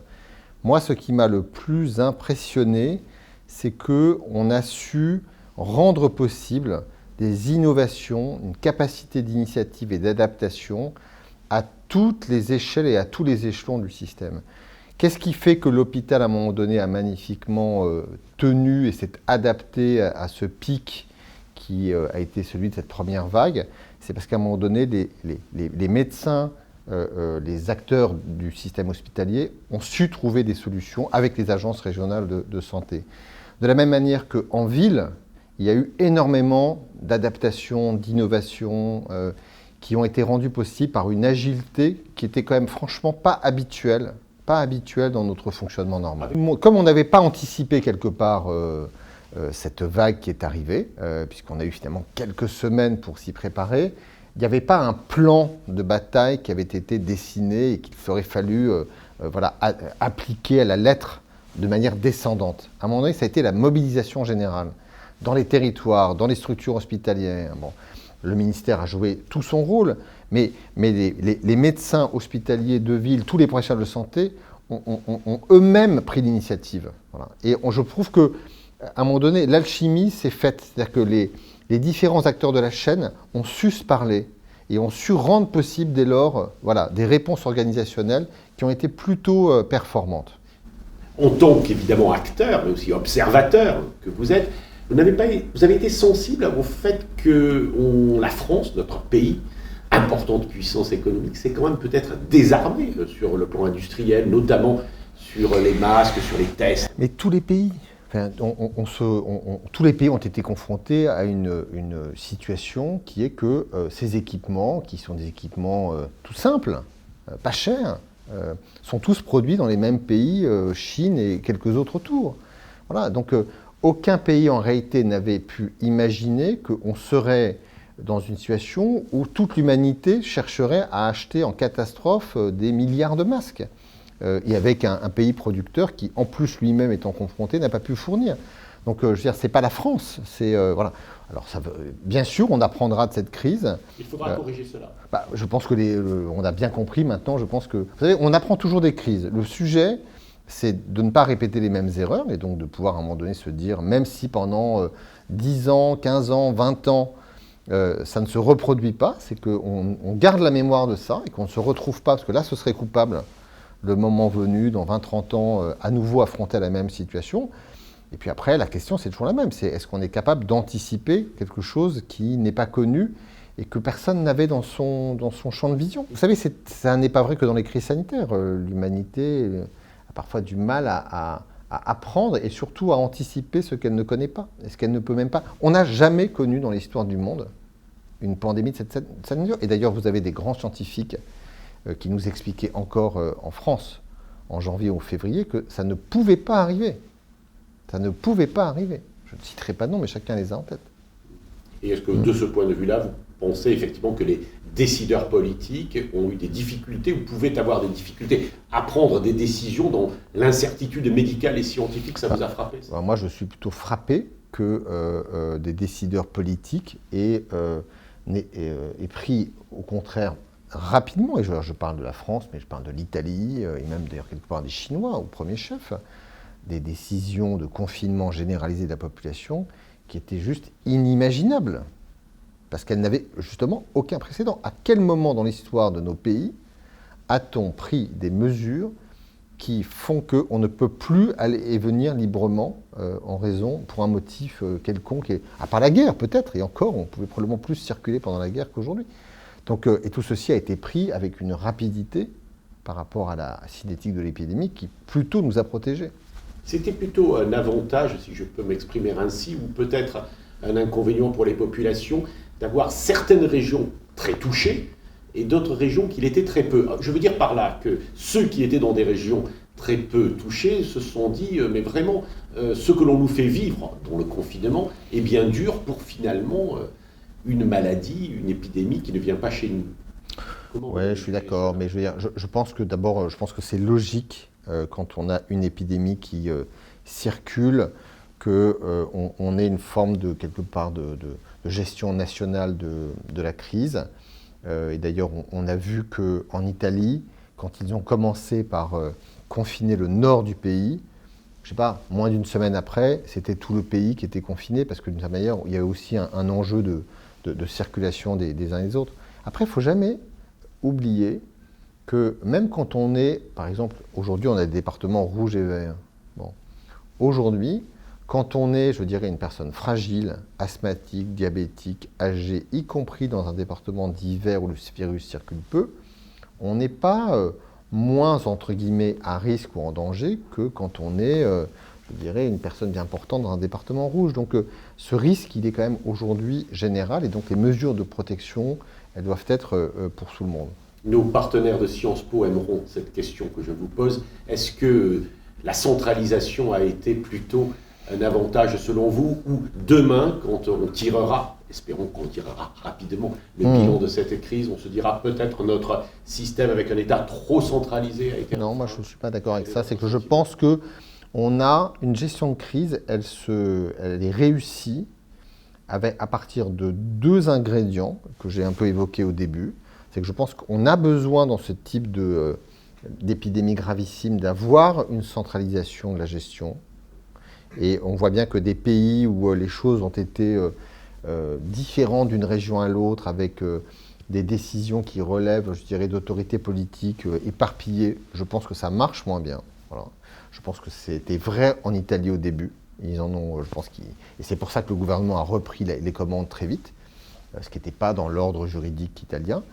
moi ce qui m'a le plus impressionné, c'est qu'on a su rendre possible des innovations, une capacité d'initiative et d'adaptation à toutes les échelles et à tous les échelons du système. Qu'est-ce qui fait que l'hôpital, à un moment donné, a magnifiquement tenu et s'est adapté à ce pic qui a été celui de cette première vague? C'est parce qu'à un moment donné, les médecins, les acteurs du système hospitalier ont su trouver des solutions avec les agences régionales de santé. De la même manière qu'en ville, il y a eu énormément d'adaptations, d'innovations qui ont été rendues possibles par une agilité qui était quand même franchement pas habituelle dans notre fonctionnement normal. Comme on n'avait pas anticipé quelque part cette vague qui est arrivée, puisqu'on a eu finalement quelques semaines pour s'y préparer, il n'y avait pas un plan de bataille qui avait été dessiné et qu'il aurait fallu appliquer à la lettre de manière descendante. À un moment donné, ça a été la mobilisation générale dans les territoires, dans les structures hospitalières. Bon, le ministère a joué tout son rôle, mais les médecins hospitaliers de ville, tous les professionnels de santé ont eux-mêmes pris l'initiative. Voilà. Et je trouve qu'à un moment donné, l'alchimie s'est faite. C'est-à-dire que les différents acteurs de la chaîne ont su se parler et ont su rendre possible dès lors des réponses organisationnelles qui ont été plutôt performantes. En tant qu'évidemment acteur, mais aussi observateur que vous êtes, vous avez été sensible au fait que la France, notre pays, importante puissance économique, c'est quand même peut-être désarmé sur le plan industriel, notamment sur les masques, sur les tests. Mais tous les pays, tous les pays ont été confrontés à une situation qui est que ces équipements, qui sont des équipements tout simples, pas chers, sont tous produits dans les mêmes pays, Chine et quelques autres autour. Voilà, donc aucun pays en réalité n'avait pu imaginer qu'on serait dans une situation où toute l'humanité chercherait à acheter en catastrophe des milliards de masques. Et avec un pays producteur qui, en plus lui-même étant confronté, n'a pas pu fournir. Donc, je veux dire, c'est pas la France. Voilà. Alors, bien sûr, on apprendra de cette crise. Il faudra corriger cela. Je pense que on a bien compris maintenant. Je pense que, vous savez, on apprend toujours des crises. Le sujet, c'est de ne pas répéter les mêmes erreurs et donc de pouvoir à un moment donné se dire, même si pendant 10 ans, 15 ans, 20 ans, ça ne se reproduit pas, c'est qu'on garde la mémoire de ça et qu'on ne se retrouve pas, parce que là, ce serait coupable le moment venu, dans 20-30 ans, à nouveau affronter la même situation. Et puis après, la question, c'est toujours la même. C'est est-ce qu'on est capable d'anticiper quelque chose qui n'est pas connu et que personne n'avait dans son champ de vision? Vous savez, ça n'est pas vrai que dans les crises sanitaires. L'humanité a parfois du mal à apprendre et surtout à anticiper ce qu'elle ne connaît pas et ce qu'elle ne peut même pas. On n'a jamais connu dans l'histoire du monde une pandémie de cette nature. Et d'ailleurs, vous avez des grands scientifiques qui nous expliquaient encore en France, en janvier ou février, que ça ne pouvait pas arriver. Ça ne pouvait pas arriver. Je ne citerai pas de nom, mais chacun les a en tête. Et est-ce que de ce point de vue-là, vous pensez effectivement que les décideurs politiques ont eu des difficultés ou pouvaient avoir des difficultés à prendre des décisions dans l'incertitude médicale et scientifique? Ça vous a frappé, ça? Alors moi, je suis plutôt frappé que des décideurs politiques aient pris, au contraire, rapidement, et je parle de la France, mais je parle de l'Italie, et même d'ailleurs quelque part des Chinois au premier chef, des décisions de confinement généralisé de la population qui étaient juste inimaginables, parce qu'elles n'avaient justement aucun précédent. À quel moment dans l'histoire de nos pays a-t-on pris des mesures qui font qu'on ne peut plus aller et venir librement en raison, pour un motif quelconque, à part la guerre peut-être, et encore, on pouvait probablement plus circuler pendant la guerre qu'aujourd'hui. Donc, et tout ceci a été pris avec une rapidité par rapport à la cinétique de l'épidémie qui plutôt nous a protégés. C'était plutôt un avantage, si je peux m'exprimer ainsi, ou peut-être un inconvénient pour les populations, d'avoir certaines régions très touchées et d'autres régions qui l'étaient très peu. Je veux dire par là que ceux qui étaient dans des régions très peu touchées se sont dit, mais vraiment, ce que l'on nous fait vivre, dont le confinement, est bien dur pour finalement une maladie, une épidémie qui ne vient pas chez nous. Oui, je suis d'accord, mais je pense que d'abord, je pense que c'est logique quand on a une épidémie qui circule, qu'on ait une forme de quelque part de gestion nationale de la crise. Et d'ailleurs, on a vu qu'en Italie, quand ils ont commencé par confiner le nord du pays, je ne sais pas, moins d'une semaine après, c'était tout le pays qui était confiné, parce que d'une certaine manière, il y avait aussi un enjeu de circulation des uns et des autres. Après, il ne faut jamais oublier que même quand on est, par exemple, aujourd'hui on a des départements rouges et verts. Bon. Aujourd'hui, quand on est, je dirais, une personne fragile, asthmatique, diabétique, âgée, y compris dans un département dit vert où le virus circule peu, on n'est pas moins, entre guillemets, à risque ou en danger que quand on est, je dirais, une personne bien portante dans un département rouge. Donc ce risque, il est quand même aujourd'hui général, et donc les mesures de protection, elles doivent être pour tout le monde. Nos partenaires de Sciences Po aimeront cette question que je vous pose. Est-ce que la centralisation a été plutôt un avantage selon vous, ou demain, quand on tirera, espérons qu'on tirera rapidement le bilan de cette crise, on se dira peut-être notre système avec un État trop centralisé a été... Non, moi je ne suis pas d'accord avec ça. C'est que je pense qu'on a une gestion de crise, elle est réussie à partir de deux ingrédients que j'ai un peu évoqués au début. C'est que je pense qu'on a besoin dans ce type d'épidémie gravissime d'avoir une centralisation de la gestion. Et on voit bien que des pays où les choses ont été différentes d'une région à l'autre, avec des décisions qui relèvent, je dirais, d'autorités politiques éparpillées, je pense que ça marche moins bien. Voilà. Je pense que c'était vrai en Italie au début. Ils en ont, je pense et c'est pour ça que le gouvernement a repris les commandes très vite, ce qui n'était pas dans l'ordre juridique italien.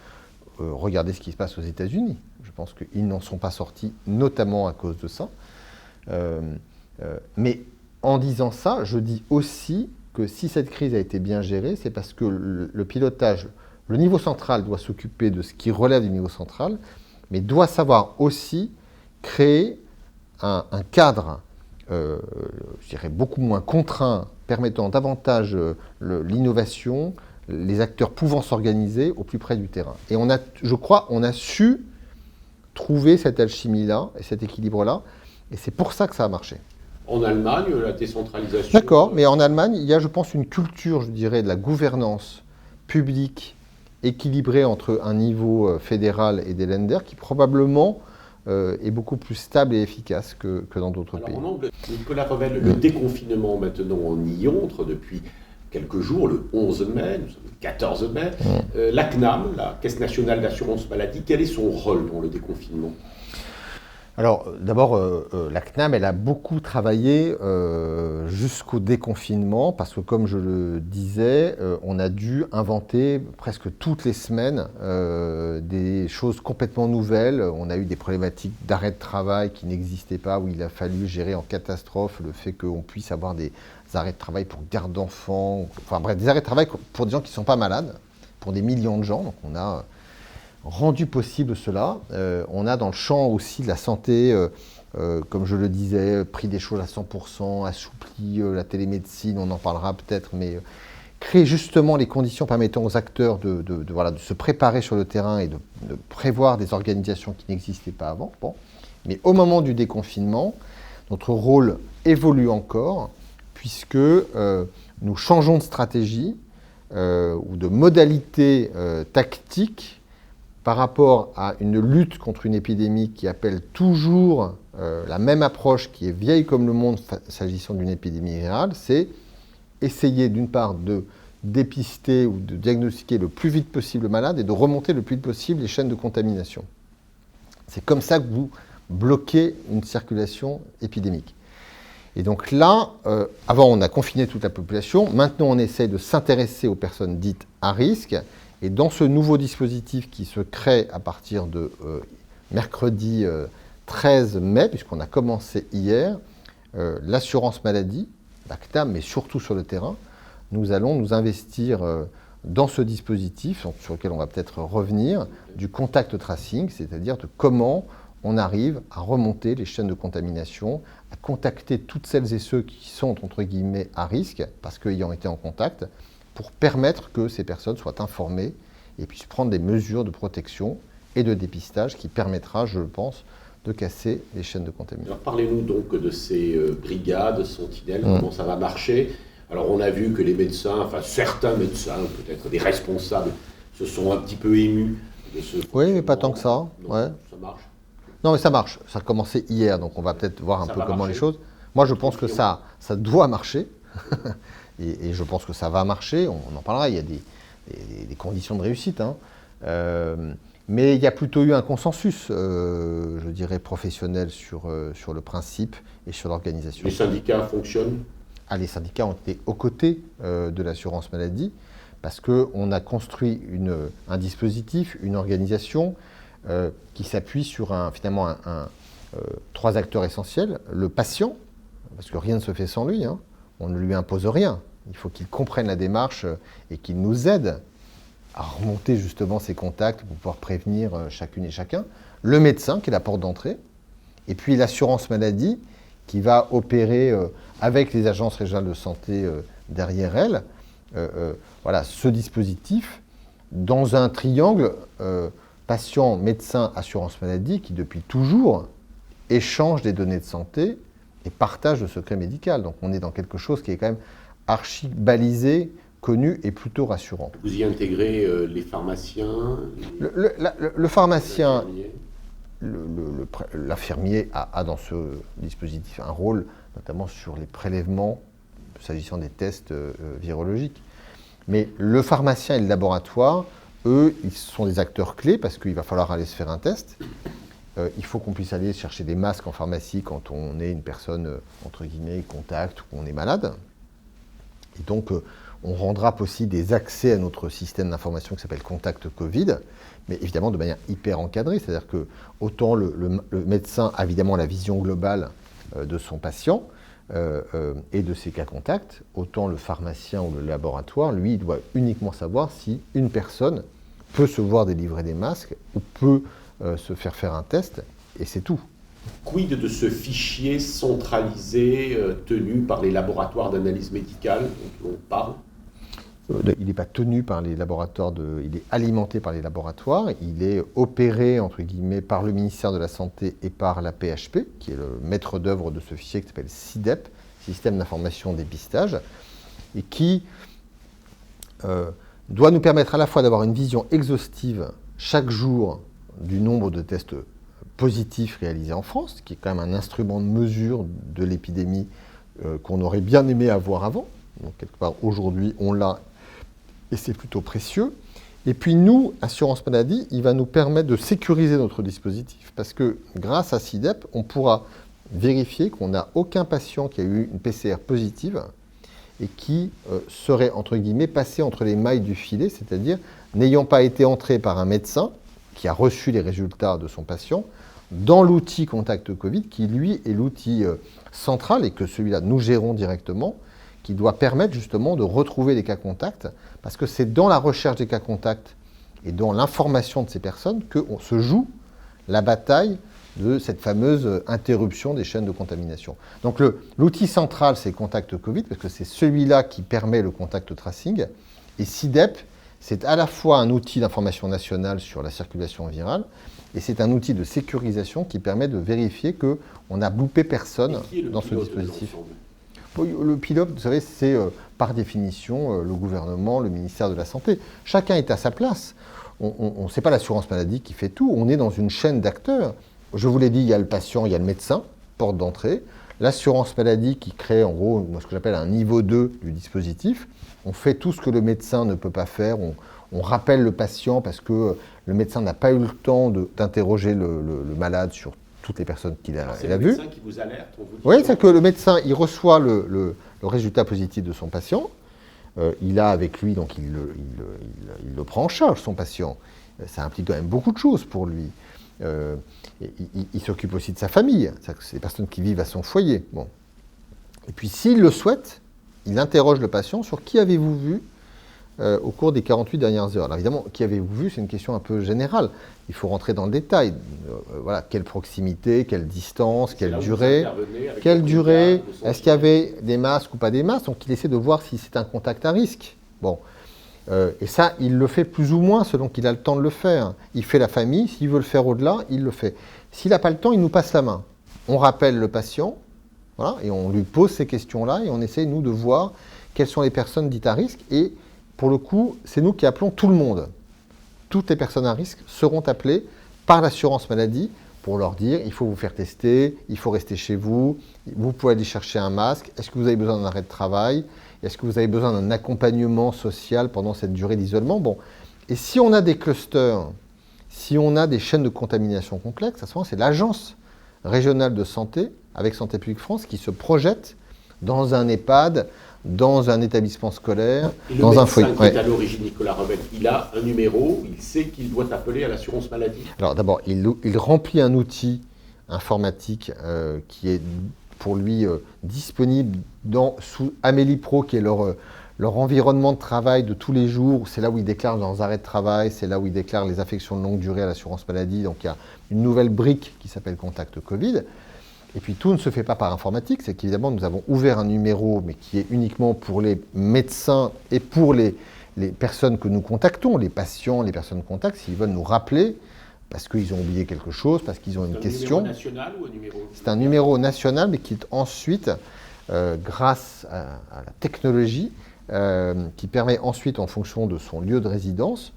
Regardez ce qui se passe aux États-Unis. Je pense qu'ils n'en sont pas sortis, notamment à cause de ça. Mais en disant ça, je dis aussi que si cette crise a été bien gérée, c'est parce que le pilotage, le niveau central doit s'occuper de ce qui relève du niveau central, mais doit savoir aussi créer un cadre, je dirais, beaucoup moins contraint, permettant davantage l'innovation, les acteurs pouvant s'organiser au plus près du terrain. Et je crois, on a su trouver cette alchimie-là et cet équilibre-là, et c'est pour ça que ça a marché. En Allemagne, la décentralisation... D'accord, mais en Allemagne, il y a, je pense, une culture, je dirais, de la gouvernance publique équilibrée entre un niveau fédéral et des Länder qui probablement est beaucoup plus stable et efficace que dans d'autres pays. En Angleterre, Nicolas Revel, le déconfinement maintenant, on y entre depuis quelques jours, le 11 mai, nous sommes le 14 mai. La CNAM, la Caisse nationale d'assurance maladie, quel est son rôle dans le déconfinement ? Alors, d'abord, la CNAM, elle a beaucoup travaillé jusqu'au déconfinement, parce que, comme je le disais, on a dû inventer presque toutes les semaines des choses complètement nouvelles. On a eu des problématiques d'arrêt de travail qui n'existaient pas, où il a fallu gérer en catastrophe le fait qu'on puisse avoir des arrêts de travail pour garde d'enfants, enfin bref, des arrêts de travail pour des gens qui ne sont pas malades, pour des millions de gens. Donc, on a rendu possible cela. On a dans le champ aussi de la santé, comme je le disais, pris des choses à 100%, assoupli la télémédecine, on en parlera peut-être, mais créer justement les conditions permettant aux acteurs de se préparer sur le terrain et de prévoir des organisations qui n'existaient pas avant. Bon. Mais au moment du déconfinement, notre rôle évolue encore, puisque nous changeons de stratégie ou de modalité tactique par rapport à une lutte contre une épidémie qui appelle toujours la même approche qui est vieille comme le monde s'agissant d'une épidémie virale, c'est essayer d'une part de dépister ou de diagnostiquer le plus vite possible le malade et de remonter le plus vite possible les chaînes de contamination. C'est comme ça que vous bloquez une circulation épidémique. Et donc là, avant on a confiné toute la population, maintenant on essaie de s'intéresser aux personnes dites à risque. Et dans ce nouveau dispositif qui se crée à partir de mercredi 13 mai, puisqu'on a commencé hier, l'assurance maladie, la CNAM, mais surtout sur le terrain, nous allons nous investir dans ce dispositif, sur lequel on va peut-être revenir, du contact tracing, c'est-à-dire de comment on arrive à remonter les chaînes de contamination, à contacter toutes celles et ceux qui sont, entre guillemets, à risque, parce qu'ayant été en contact, pour permettre que ces personnes soient informées et puissent prendre des mesures de protection et de dépistage qui permettra, je le pense, de casser les chaînes de contamination. Alors parlez-nous donc de ces brigades sentinelles, comment ça va marcher. Alors on a vu que les médecins, enfin certains médecins, peut-être des responsables, se sont un petit peu émus de ce... Oui, mais pas tant que ça. Non, ouais. Ça marche. Non, mais ça marche. Ça a commencé hier, donc on va peut-être voir un peu comment les choses... Moi, je pense que ça doit marcher. Et je pense que ça va marcher, on en parlera, il y a des conditions de réussite. Hein. Mais il y a plutôt eu un consensus, je dirais, professionnel sur le principe et sur l'organisation. Les syndicats fonctionnent ? Les syndicats ont été aux côtés de l'assurance maladie, parce qu'on a construit un dispositif, une organisation qui s'appuie sur finalement trois acteurs essentiels. Le patient, parce que rien ne se fait sans lui, hein. On ne lui impose rien. Il faut qu'il comprenne la démarche et qu'il nous aide à remonter justement ses contacts pour pouvoir prévenir chacune et chacun. Le médecin, qui est la porte d'entrée. Et puis l'assurance maladie, qui va opérer avec les agences régionales de santé derrière elle. Voilà, ce dispositif, dans un triangle patient, médecin, assurance maladie, qui depuis toujours échange des données de santé et partage le secret médical. Donc on est dans quelque chose qui est quand même archi-balisé, connu et plutôt rassurant. Vous y intégrez les pharmaciens Le pharmacien, l'infirmier a dans ce dispositif un rôle, notamment sur les prélèvements, s'agissant des tests virologiques. Mais le pharmacien et le laboratoire, eux, ils sont des acteurs clés parce qu'il va falloir aller se faire un test. Il faut qu'on puisse aller chercher des masques en pharmacie quand on est une personne, entre guillemets, contact ou qu'on est malade. Et donc, on rendra possible des accès à notre système d'information qui s'appelle Contact Covid, mais évidemment de manière hyper encadrée. C'est-à-dire que autant le médecin a évidemment la vision globale de son patient et de ses cas contacts, autant le pharmacien ou le laboratoire, lui, il doit uniquement savoir si une personne peut se voir délivrer des masques ou peut se faire un test, et c'est tout. Quid de ce fichier centralisé tenu par les laboratoires d'analyse médicale dont on parle ? Il n'est pas tenu par les laboratoires, il est alimenté par les laboratoires, il est opéré, entre guillemets, par le ministère de la Santé et par la PHP, qui est le maître d'œuvre de ce fichier qui s'appelle SIDEP, Système d'information dépistage, et qui doit nous permettre à la fois d'avoir une vision exhaustive chaque jour du nombre de tests positifs réalisés en France, qui est quand même un instrument de mesure de l'épidémie qu'on aurait bien aimé avoir avant. Donc, quelque part, aujourd'hui, on l'a et c'est plutôt précieux. Et puis nous, Assurance Maladie, il va nous permettre de sécuriser notre dispositif parce que grâce à SIDEP, on pourra vérifier qu'on n'a aucun patient qui a eu une PCR positive et qui serait, entre guillemets, passé entre les mailles du filet, c'est-à-dire n'ayant pas été entré par un médecin qui a reçu les résultats de son patient dans l'outil Contact Covid, qui lui est l'outil central et que celui-là nous gérons directement, qui doit permettre justement de retrouver les cas contacts, parce que c'est dans la recherche des cas contacts et dans l'information de ces personnes qu'on se joue la bataille de cette fameuse interruption des chaînes de contamination. Donc l'outil central, c'est Contact Covid, parce que c'est celui-là qui permet le contact tracing, et SIDEP, c'est à la fois un outil d'information nationale sur la circulation virale, et c'est un outil de sécurisation qui permet de vérifier qu'on n'a loupé personne dans ce dispositif. Le pilote, vous savez, c'est par définition le gouvernement, le ministère de la Santé. Chacun est à sa place. C'est pas l'assurance maladie qui fait tout. On est dans une chaîne d'acteurs. Je vous l'ai dit, il y a le patient, il y a le médecin, porte d'entrée. L'assurance maladie qui crée en gros ce que j'appelle un niveau 2 du dispositif. On fait tout ce que le médecin ne peut pas faire. On rappelle le patient parce que le médecin n'a pas eu le temps d'interroger le malade sur toutes les personnes qu'il a vues. C'est le médecin qui vous alerte. Oui, c'est que le médecin, il reçoit le résultat positif de son patient. Il a avec lui, donc il le prend en charge, son patient. Ça implique quand même beaucoup de choses pour lui. Il s'occupe aussi de sa famille. C'est des personnes qui vivent à son foyer. Bon. Et puis, s'il le souhaite, il interroge le patient sur qui avez-vous vu au cours des 48 dernières heures. Alors évidemment, qui avez-vous vu, c'est une question un peu générale. Il faut rentrer dans le détail. Voilà, quelle proximité, quelle distance, quelle durée. Est-ce qu'il y avait des masques ou pas des masques? Donc il essaie de voir si c'est un contact à risque. Bon. Et ça, il le fait plus ou moins selon qu'il a le temps de le faire. Il fait la famille, s'il veut le faire au-delà, il le fait. S'il n'a pas le temps, il nous passe la main. On rappelle le patient, voilà, et on lui pose ces questions-là, et on essaie, nous, de voir quelles sont les personnes dites à risque. Et pour le coup, c'est nous qui appelons tout le monde. Toutes les personnes à risque seront appelées par l'assurance maladie pour leur dire il faut vous faire tester, il faut rester chez vous, vous pouvez aller chercher un masque, est-ce que vous avez besoin d'un arrêt de travail, est-ce que vous avez besoin d'un accompagnement social pendant cette durée d'isolement. Bon. Et si on a des clusters, si on a des chaînes de contamination complexes, à ce moment, c'est l'agence régionale de santé, avec Santé publique France, qui se projette dans un EHPAD, dans un établissement scolaire, dans un foyer. Le médecin qui est à l'origine, Nicolas Revel, il a un numéro, il sait qu'il doit appeler à l'assurance maladie. Alors d'abord, il remplit un outil informatique qui est pour lui disponible sous Amélie Pro, qui est leur environnement de travail de tous les jours. C'est là où ils déclarent leurs arrêts de travail, c'est là où ils déclarent les affections de longue durée à l'assurance maladie. Donc il y a une nouvelle brique qui s'appelle Contact Covid. Et puis tout ne se fait pas par informatique, c'est qu'évidemment nous avons ouvert un numéro, mais qui est uniquement pour les médecins et pour les personnes que nous contactons, les patients, les personnes contacts, s'ils veulent nous rappeler, parce qu'ils ont oublié quelque chose, parce qu'ils ont une question. C'est un numéro national ou un numéro... C'est un numéro national, mais qui est ensuite, grâce à la technologie, qui permet ensuite, en fonction de son lieu de résidence,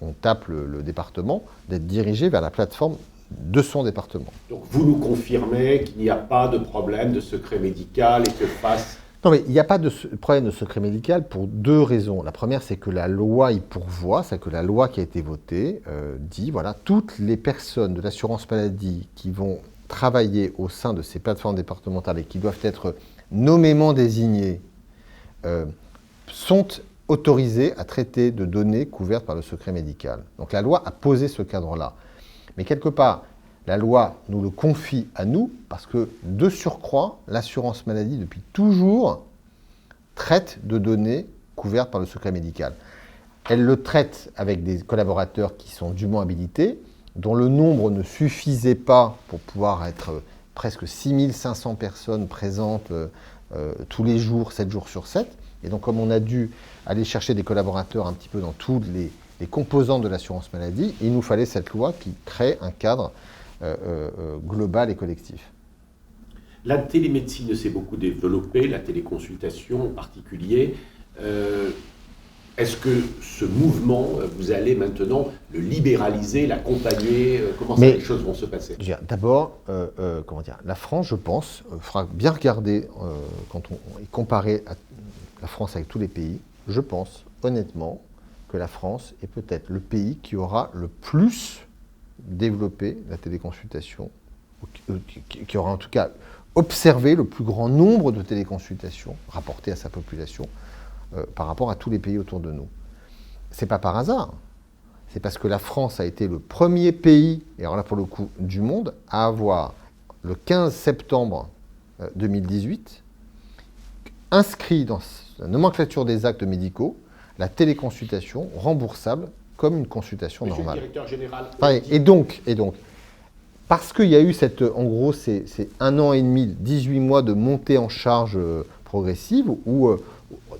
on tape le département, d'être dirigé vers la plateforme de son département. Donc vous nous confirmez qu'il n'y a pas de problème de secret médical et que face... Non, mais il n'y a pas de problème de secret médical pour deux raisons. La première, c'est que la loi y pourvoit, c'est que la loi qui a été votée dit, voilà, toutes les personnes de l'assurance maladie qui vont travailler au sein de ces plateformes départementales et qui doivent être nommément désignées sont autorisées à traiter de données couvertes par le secret médical. Donc la loi a posé ce cadre-là. Mais quelque part, la loi nous le confie à nous parce que, de surcroît, l'assurance maladie, depuis toujours, traite de données couvertes par le secret médical. Elle le traite avec des collaborateurs qui sont dûment habilités, dont le nombre ne suffisait pas pour pouvoir être presque 6500 personnes présentes tous les jours, 7 jours sur 7. Et donc, comme on a dû aller chercher des collaborateurs un petit peu dans tous les composantes de l'assurance maladie, il nous fallait cette loi qui crée un cadre global et collectif. La télémédecine s'est beaucoup développée, la téléconsultation en particulier. Est-ce que ce mouvement, vous allez maintenant le libéraliser, l'accompagner? Comment les choses vont se passer? D'abord, la France, je pense, fera bien regarder quand on est comparé à la France avec tous les pays. Je pense honnêtement que la France est peut-être le pays qui aura le plus développé la téléconsultation, qui aura en tout cas observé le plus grand nombre de téléconsultations rapportées à sa population par rapport à tous les pays autour de nous. C'est pas par hasard. C'est parce que la France a été le premier pays, et alors là pour le coup du monde, à avoir le 15 septembre 2018 inscrit dans la nomenclature des actes médicaux la téléconsultation remboursable comme une consultation Monsieur normale. le directeur général. Et donc, parce qu'il y a eu en gros, c'est 1 an et demi, 18 mois de montée en charge progressive où,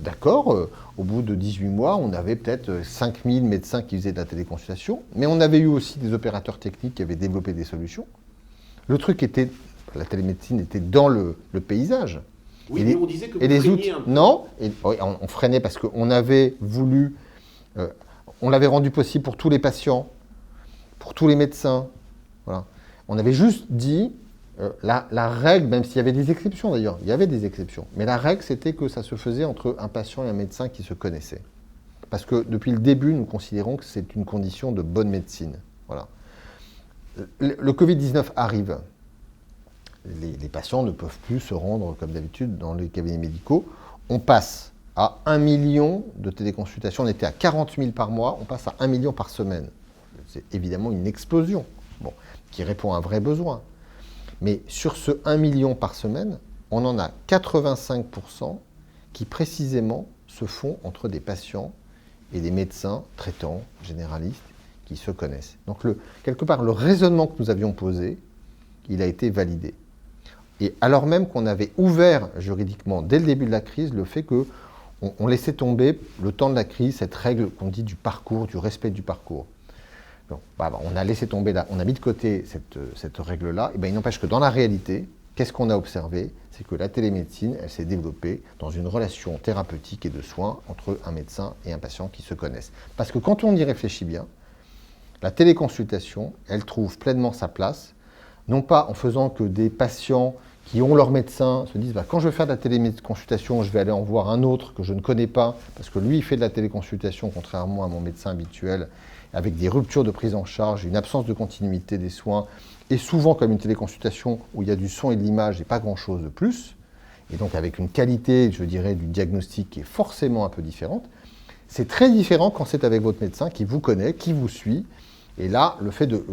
d'accord, au bout de 18 mois, on avait peut-être 5000 médecins qui faisaient de la téléconsultation, mais on avait eu aussi des opérateurs techniques qui avaient développé des solutions. Le truc était, la télémédecine était dans le paysage. Oui, mais on disait que vous les freiniez outils, un peu. non, on freinait parce qu'on avait voulu, on l'avait rendu possible pour tous les patients, pour tous les médecins. Voilà. On avait juste dit, la règle, même s'il y avait des exceptions d'ailleurs, il y avait des exceptions, mais la règle c'était que ça se faisait entre un patient et un médecin qui se connaissaient. Parce que depuis le début, nous considérons que c'est une condition de bonne médecine. Voilà. Le Covid-19 arrive. Les patients ne peuvent plus se rendre, comme d'habitude, dans les cabinets médicaux. On passe à 1 million de téléconsultations. On était à 40 000 par mois, on passe à 1 million par semaine. C'est évidemment une explosion, qui répond à un vrai besoin. Mais sur ce 1 million par semaine, on en a 85% qui précisément se font entre des patients et des médecins traitants, généralistes, qui se connaissent. Donc quelque part, le raisonnement que nous avions posé, il a été validé. Et alors même qu'on avait ouvert juridiquement, dès le début de la crise, le fait qu'on laissait tomber, le temps de la crise, cette règle qu'on dit du parcours, du respect du parcours. Donc, on a laissé tomber là, on a mis de côté cette règle-là. Et il n'empêche que dans la réalité, qu'est-ce qu'on a observé? C'est que la télémédecine, elle s'est développée dans une relation thérapeutique et de soins entre un médecin et un patient qui se connaissent. Parce que quand on y réfléchit bien, la téléconsultation, elle trouve pleinement sa place, non pas en faisant que des patients qui ont leur médecin se disent quand je vais faire de la téléconsultation, je vais aller en voir un autre que je ne connais pas, parce que lui, il fait de la téléconsultation, contrairement à mon médecin habituel, avec des ruptures de prise en charge, une absence de continuité des soins, et souvent comme une téléconsultation où il y a du son et de l'image et pas grand-chose de plus, et donc avec une qualité, je dirais, du diagnostic qui est forcément un peu différente. C'est très différent quand c'est avec votre médecin qui vous connaît, qui vous suit, et là, le fait de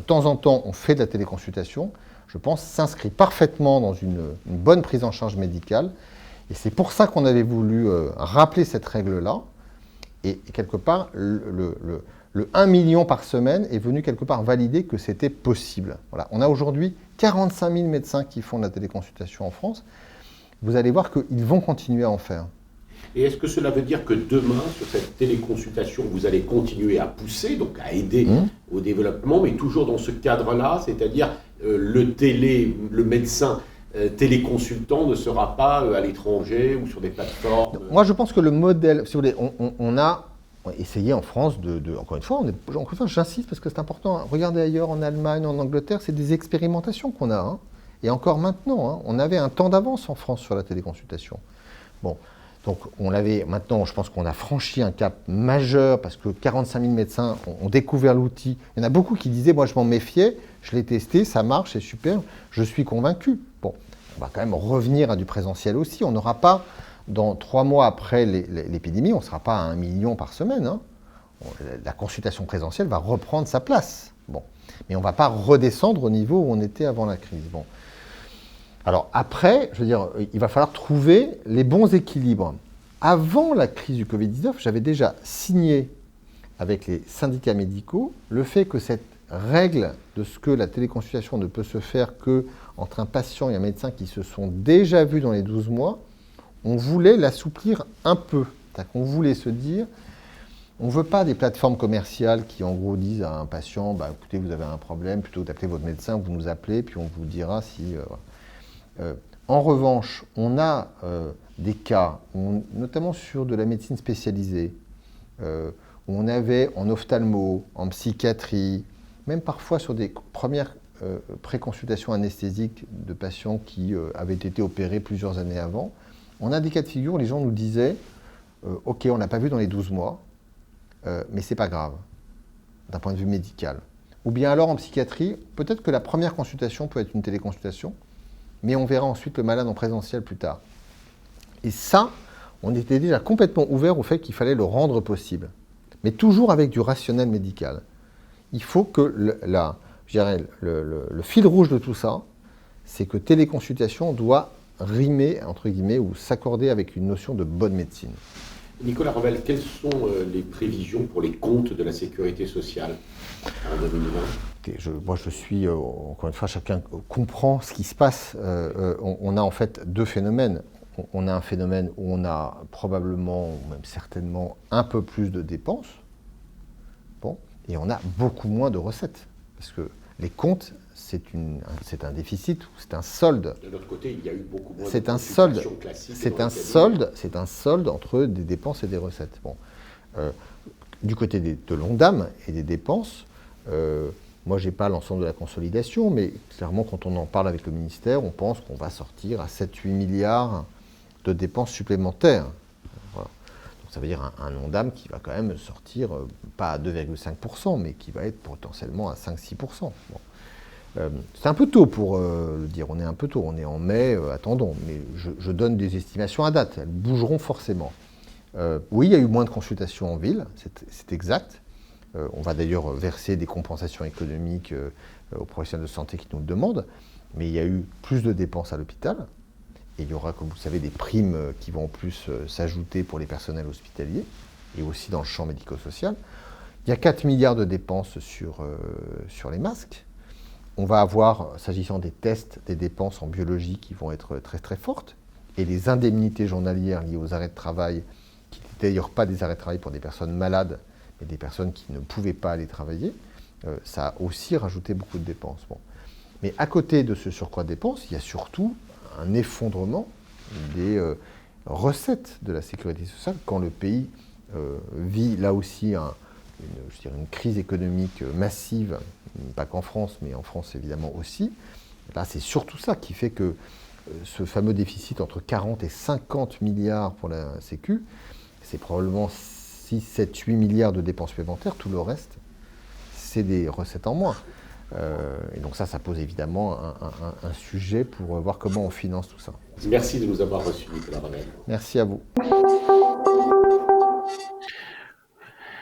temps en temps, on fait de la téléconsultation, je pense, s'inscrit parfaitement dans une bonne prise en charge médicale. Et c'est pour ça qu'on avait voulu rappeler cette règle-là. Et quelque part, le 1 million par semaine est venu quelque part valider que c'était possible. Voilà. On a aujourd'hui 45 000 médecins qui font de la téléconsultation en France. Vous allez voir qu'ils vont continuer à en faire. Et est-ce que cela veut dire que demain, sur cette téléconsultation, vous allez continuer à pousser, donc à aider au développement, mais toujours dans ce cadre-là, c'est-à-dire le médecin téléconsultant ne sera pas à l'étranger ou sur des plateformes? Moi, je pense que le modèle, si vous voulez, on a essayé en France encore une fois, j'insiste parce que c'est important, regardez ailleurs, en Allemagne, en Angleterre, c'est des expérimentations qu'on a. Et encore maintenant, on avait un temps d'avance en France sur la téléconsultation. Bon. Donc maintenant, je pense qu'on a franchi un cap majeur parce que 45 000 médecins ont découvert l'outil. Il y en a beaucoup qui disaient, moi je m'en méfiais, je l'ai testé, ça marche, c'est super, je suis convaincu. Bon, on va quand même revenir à du présentiel aussi. On n'aura pas, dans 3 mois après l'épidémie, on ne sera pas à 1 million par semaine. La consultation présentielle va reprendre sa place. Bon. Mais on ne va pas redescendre au niveau où on était avant la crise. Bon. Alors après, je veux dire, il va falloir trouver les bons équilibres. Avant la crise du Covid-19, j'avais déjà signé avec les syndicats médicaux le fait que cette règle de ce que la téléconsultation ne peut se faire qu'entre un patient et un médecin qui se sont déjà vus dans les 12 mois, on voulait l'assouplir un peu. C'est-à-dire qu'on voulait se dire, on ne veut pas des plateformes commerciales qui, en gros, disent à un patient, bah, écoutez, vous avez un problème, plutôt que d'appeler votre médecin, vous nous appelez, puis on vous dira si... En revanche, on a des cas, notamment sur de la médecine spécialisée, où on avait en ophtalmo, en psychiatrie, même parfois sur des premières préconsultations anesthésiques de patients qui avaient été opérés plusieurs années avant, on a des cas de figure où les gens nous disaient ok, on n'a pas vu dans les 12 mois, mais c'est pas grave, d'un point de vue médical. Ou bien alors en psychiatrie, peut-être que la première consultation peut être une téléconsultation, mais on verra ensuite le malade en présentiel plus tard. Et ça, on était déjà complètement ouvert au fait qu'il fallait le rendre possible, mais toujours avec du rationnel médical. Il faut que le fil rouge de tout ça, c'est que téléconsultation doit rimer, entre guillemets, ou s'accorder avec une notion de bonne médecine. Nicolas Revel, quelles sont les prévisions pour les comptes de la sécurité sociale en 2020 ? Moi, je suis, encore une fois, chacun comprend ce qui se passe. On a en fait deux phénomènes. On a un phénomène où on a probablement, ou même certainement, un peu plus de dépenses. Bon, et on a beaucoup moins de recettes. Parce que les comptes, c'est un déficit, c'est un solde. De l'autre côté, il y a eu beaucoup moins c'est de un solde. classiques. C'est un solde entre des dépenses et des recettes. Bon. Du côté de l'ONDAM et des dépenses, moi, je n'ai pas l'ensemble de la consolidation, mais clairement, quand on en parle avec le ministère, on pense qu'on va sortir à 7-8 milliards de dépenses supplémentaires. Voilà. Donc, ça veut dire un ONDAM qui va quand même sortir, pas à 2,5%, mais qui va être potentiellement à 5-6%. Bon. C'est un peu tôt pour le dire, on est un peu tôt, on est en mai, attendons, mais je donne des estimations à date, elles bougeront forcément. Oui, il y a eu moins de consultations en ville, c'est exact. On va d'ailleurs verser des compensations économiques aux professionnels de santé qui nous le demandent, mais il y a eu plus de dépenses à l'hôpital, et il y aura, comme vous le savez, des primes qui vont en plus s'ajouter pour les personnels hospitaliers, et aussi dans le champ médico-social. Il y a 4 milliards de dépenses sur les masques. On va avoir, s'agissant des tests, des dépenses en biologie qui vont être très très fortes, et les indemnités journalières liées aux arrêts de travail, qui n'étaient d'ailleurs pas des arrêts de travail pour des personnes malades, mais des personnes qui ne pouvaient pas aller travailler, ça a aussi rajouté beaucoup de dépenses. Bon. Mais à côté de ce surcroît de dépenses, il y a surtout un effondrement des recettes de la sécurité sociale quand le pays vit là aussi une crise économique massive, pas qu'en France, mais en France évidemment aussi. Là, c'est surtout ça qui fait que ce fameux déficit entre 40 et 50 milliards pour la Sécu, c'est probablement 6, 7, 8 milliards de dépenses supplémentaires. Tout le reste, c'est des recettes en moins. Et donc ça pose évidemment un sujet pour voir comment on finance tout ça. Merci de nous avoir reçus, Nicolas Revel. Merci à vous.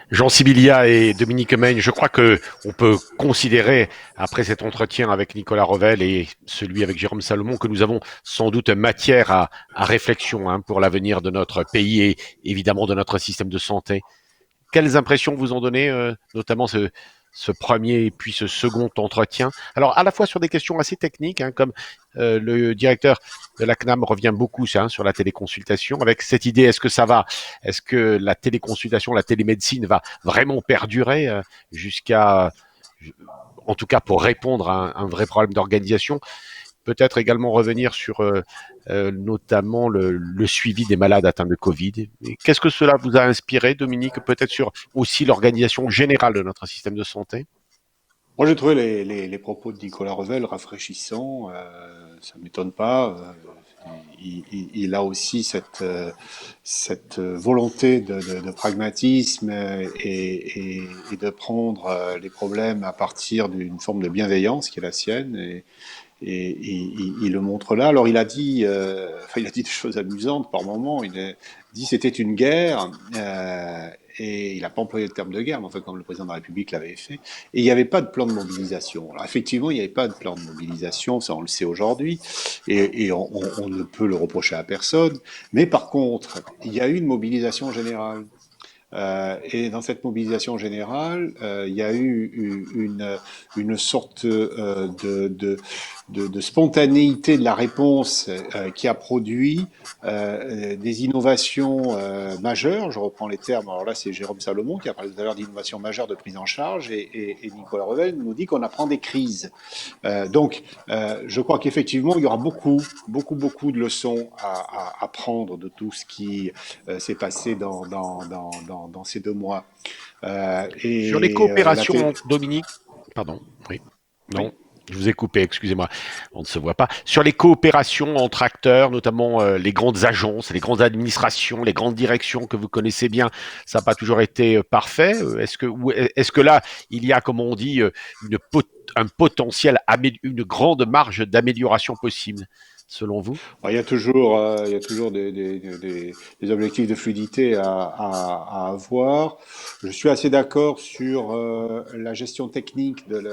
Jean Sibilia et Dominique Meigne, je crois que on peut considérer, après cet entretien avec Nicolas Revel et celui avec Jérôme Salomon, que nous avons sans doute matière à réflexion pour l'avenir de notre pays et évidemment de notre système de santé. Quelles impressions vous ont donné, notamment ce premier et puis ce second entretien? Alors, à la fois sur des questions assez techniques, comme le directeur de la CNAM revient beaucoup sur la téléconsultation, avec cette idée, est-ce que la téléconsultation, la télémédecine va vraiment perdurer jusqu'à, en tout cas pour répondre à un vrai problème d'organisation? Peut-être également revenir sur notamment le suivi des malades atteints de Covid. Qu'est-ce que cela vous a inspiré, Dominique, peut-être sur aussi l'organisation générale de notre système de santé? Moi, j'ai trouvé les propos de Nicolas Revel rafraîchissants. Ça ne m'étonne pas. Il a aussi cette volonté de pragmatisme et de prendre les problèmes à partir d'une forme de bienveillance qui est la sienne. Et il le montre là. Alors il a dit des choses amusantes par moment. Il a dit c'était une guerre, et il n'a pas employé le terme de guerre, mais enfin comme le président de la République l'avait fait. Et il n'y avait pas de plan de mobilisation. Alors effectivement, il n'y avait pas de plan de mobilisation, ça on le sait aujourd'hui, et on ne peut le reprocher à personne. Mais par contre, il y a eu une mobilisation générale. Et dans cette mobilisation générale, il y a eu une sorte de spontanéité de la réponse qui a produit des innovations majeures. Je reprends les termes. Alors là, c'est Jérôme Salomon qui a parlé tout à l'heure d'innovations majeures de prise en charge, et Nicolas Revel nous dit qu'on apprend des crises. Donc, je crois qu'effectivement, il y aura beaucoup de leçons à prendre de tout ce qui s'est passé dans ces 2 mois. Sur les coopérations, Dominique, pardon, oui, non, Oui. je vous ai coupé, excusez-moi, on ne se voit pas. Sur les coopérations entre acteurs, notamment les grandes agences, les grandes administrations, les grandes directions que vous connaissez bien, ça n'a pas toujours été parfait. Est-ce que là, il y a, comme on dit, un potentiel, une grande marge d'amélioration possible, selon vous? Il y a toujours des objectifs de fluidité à avoir. Je suis assez d'accord sur la gestion technique de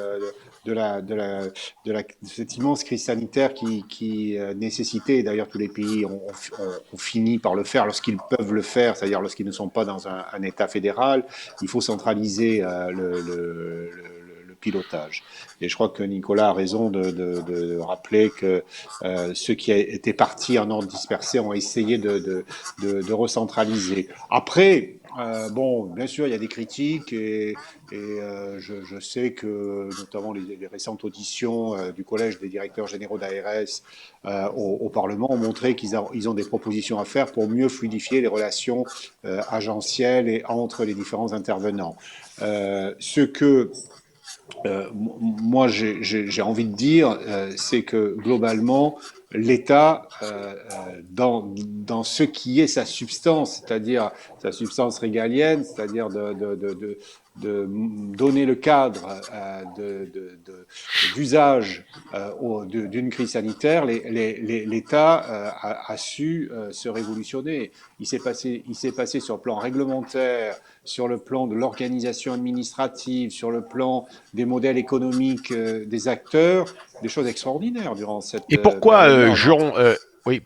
cette immense crise sanitaire qui nécessitait, et d'ailleurs tous les pays ont fini par le faire lorsqu'ils peuvent le faire, c'est-à-dire lorsqu'ils ne sont pas dans un État fédéral, il faut centraliser le pilotage. Et je crois que Nicolas a raison de rappeler que ceux qui étaient partis en ordre dispersé ont essayé de recentraliser. Après, bon, bien sûr, il y a des critiques, et je sais que notamment les récentes auditions du Collège des directeurs généraux d'ARS au Parlement ont montré qu'ils ont des propositions à faire pour mieux fluidifier les relations agentielles et entre les différents intervenants. Ce que moi j'ai envie de dire, c'est que globalement, l'État, dans ce qui est sa substance, c'est-à-dire sa substance régalienne, c'est-à-dire de donner le cadre d'usage d'une crise sanitaire, l'État a su se révolutionner. Il s'est passé sur le plan réglementaire, sur le plan de l'organisation administrative, sur le plan des modèles économiques des acteurs, des choses extraordinaires durant cette Et pourquoi, période-là.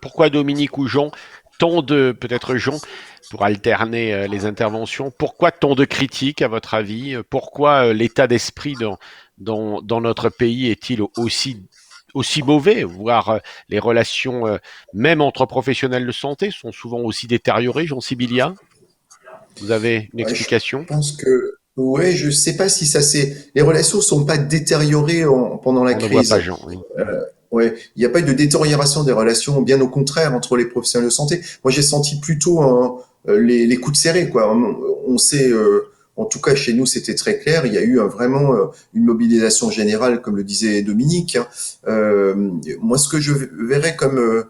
pourquoi Dominique ou Jean, peut-être Jean, pour alterner les interventions, pourquoi tant de critiques à votre avis? Pourquoi l'état d'esprit dans notre pays est-il aussi mauvais, voire les relations, même entre professionnels de santé, sont souvent aussi détériorées, Jean Sibilia? Vous avez une Ouais, je explication? pense que, ouais, je sais pas si ça s'est, les relations sont pas détériorées pendant la On ne voit pas crise. Jean, oui. Ouais, il n'y a pas eu de détérioration des relations, bien au contraire, entre les professionnels de santé. Moi, j'ai senti plutôt les coups de serré, quoi. On sait, en tout cas chez nous, c'était très clair. Il y a eu vraiment une mobilisation générale, comme le disait Dominique, hein. Moi, ce que je verrais comme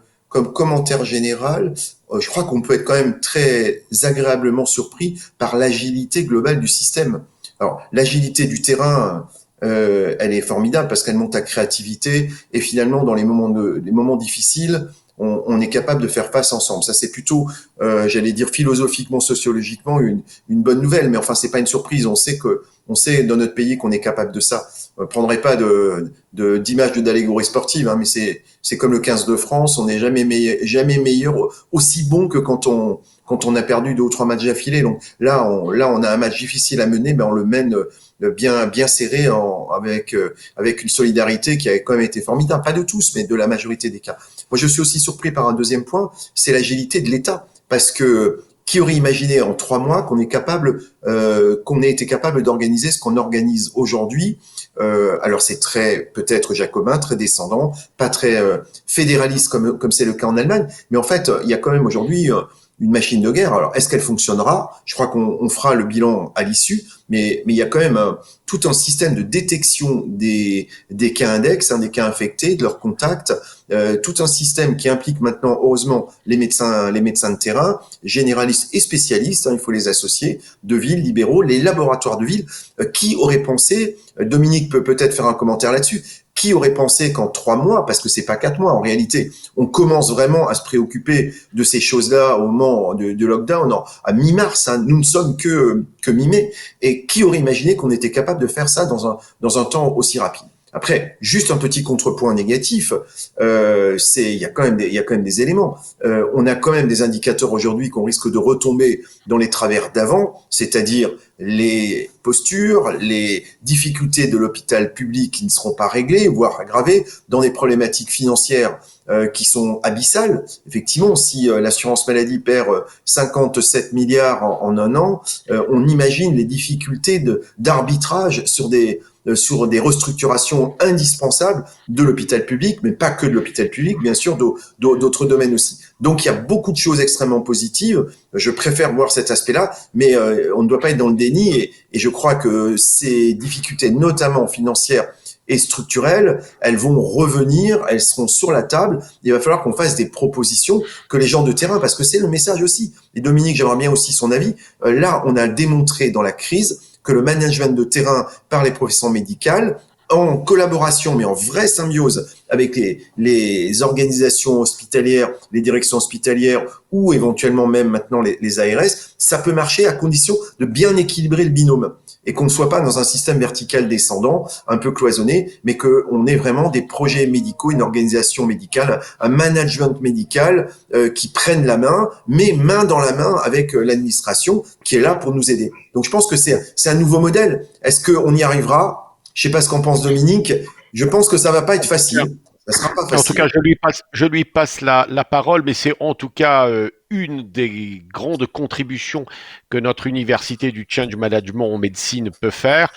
commentaire général, je crois qu'on peut être quand même très agréablement surpris par l'agilité globale du système. Alors, l'agilité du terrain, elle est formidable parce qu'elle monte à créativité, et finalement dans les moments difficiles, on est capable de faire face ensemble. Ça c'est plutôt, j'allais dire philosophiquement, sociologiquement une bonne nouvelle. Mais enfin c'est pas une surprise. On sait dans notre pays qu'on est capable de ça. On ne prendrait pas d'image d'allégorie sportive, hein, mais c'est comme le 15 de France. On n'est jamais meilleur aussi bon que quand on a perdu 2 ou 3 matchs d'affilée. Donc là on a un match difficile à mener, mais on le mène bien serré avec une solidarité qui a quand même été formidable, pas de tous, mais de la majorité des cas. Moi, je suis aussi surpris par un deuxième point, c'est l'agilité de l'État, parce que qui aurait imaginé en 3 mois qu'on ait été capable d'organiser ce qu'on organise aujourd'hui. Alors c'est très peut-être jacobin, très descendant, pas très fédéraliste comme c'est le cas en Allemagne, mais en fait il y a quand même aujourd'hui une machine de guerre. Alors, est-ce qu'elle fonctionnera? Je crois qu'on fera le bilan à l'issue, mais il y a quand même tout un système de détection des cas index, des cas infectés, de leurs contacts, tout un système qui implique maintenant, heureusement, les médecins de terrain, généralistes et spécialistes, il faut les associer, de ville, libéraux, les laboratoires de ville. Qui aurait pensé, Dominique peut peut-être faire un commentaire là-dessus, qui aurait pensé qu'en 3 mois, parce que c'est pas 4 mois en réalité, on commence vraiment à se préoccuper de ces choses-là au moment de lockdown, non, à mi-mars, nous ne sommes que mi-mai, et qui aurait imaginé qu'on était capable de faire ça dans un temps aussi rapide? Après, juste un petit contrepoint négatif, il y a quand même des éléments. On a quand même des indicateurs aujourd'hui qu'on risque de retomber dans les travers d'avant, c'est-à-dire les postures, les difficultés de l'hôpital public qui ne seront pas réglées, voire aggravées, dans des problématiques financières qui sont abyssales. Effectivement, si l'assurance maladie perd 57 milliards en un an, on imagine les difficultés d'arbitrage sur des restructurations indispensables de l'hôpital public, mais pas que de l'hôpital public, bien sûr, d'autres domaines aussi. Donc il y a beaucoup de choses extrêmement positives. Je préfère voir cet aspect-là, mais on ne doit pas être dans le déni et je crois que ces difficultés, notamment financières et structurelles, elles vont revenir, elles seront sur la table. Il va falloir qu'on fasse des propositions, que les gens de terrain, parce que c'est le message aussi. Et Dominique, j'aimerais bien aussi son avis. Là, on a démontré dans la crise que le management de terrain par les professions médicales, en collaboration, mais en vraie symbiose avec les organisations hospitalières, les directions hospitalières ou éventuellement même maintenant les ARS, ça peut marcher à condition de bien équilibrer le binôme et qu'on ne soit pas dans un système vertical descendant, un peu cloisonné, mais qu'on ait vraiment des projets médicaux, une organisation médicale, un management médical qui prennent la main, mais main dans la main avec l'administration qui est là pour nous aider. Donc je pense que c'est un nouveau modèle. Est-ce qu'on y arrivera? Je sais pas ce qu'en pense Dominique. Je pense que ça va pas être facile. Ça sera pas En tout cas, facile. je lui passe la parole, mais c'est en tout cas une des grandes contributions que notre université du change management en médecine peut faire.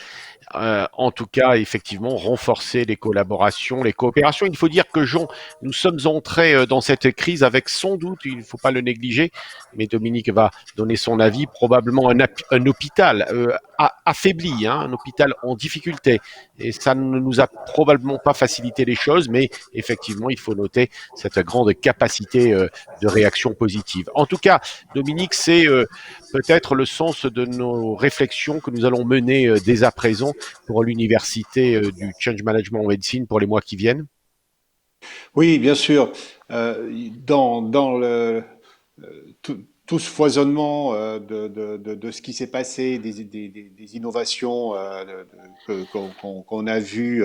En tout cas, effectivement, renforcer les collaborations, les coopérations. Il faut dire que Jean, nous sommes entrés dans cette crise avec sans doute, il ne faut pas le négliger, mais Dominique va donner son avis, probablement un hôpital affaibli, hein, un hôpital en difficulté. Et ça ne nous a probablement pas facilité les choses, mais effectivement, il faut noter cette grande capacité de réaction positive. En tout cas, Dominique, c'est peut-être le sens de nos réflexions que nous allons mener dès à présent pour l'université du Change Management en médecine pour les mois qui viennent? Oui, bien sûr. Dans tout ce foisonnement de ce qui s'est passé, des innovations qu'on a vu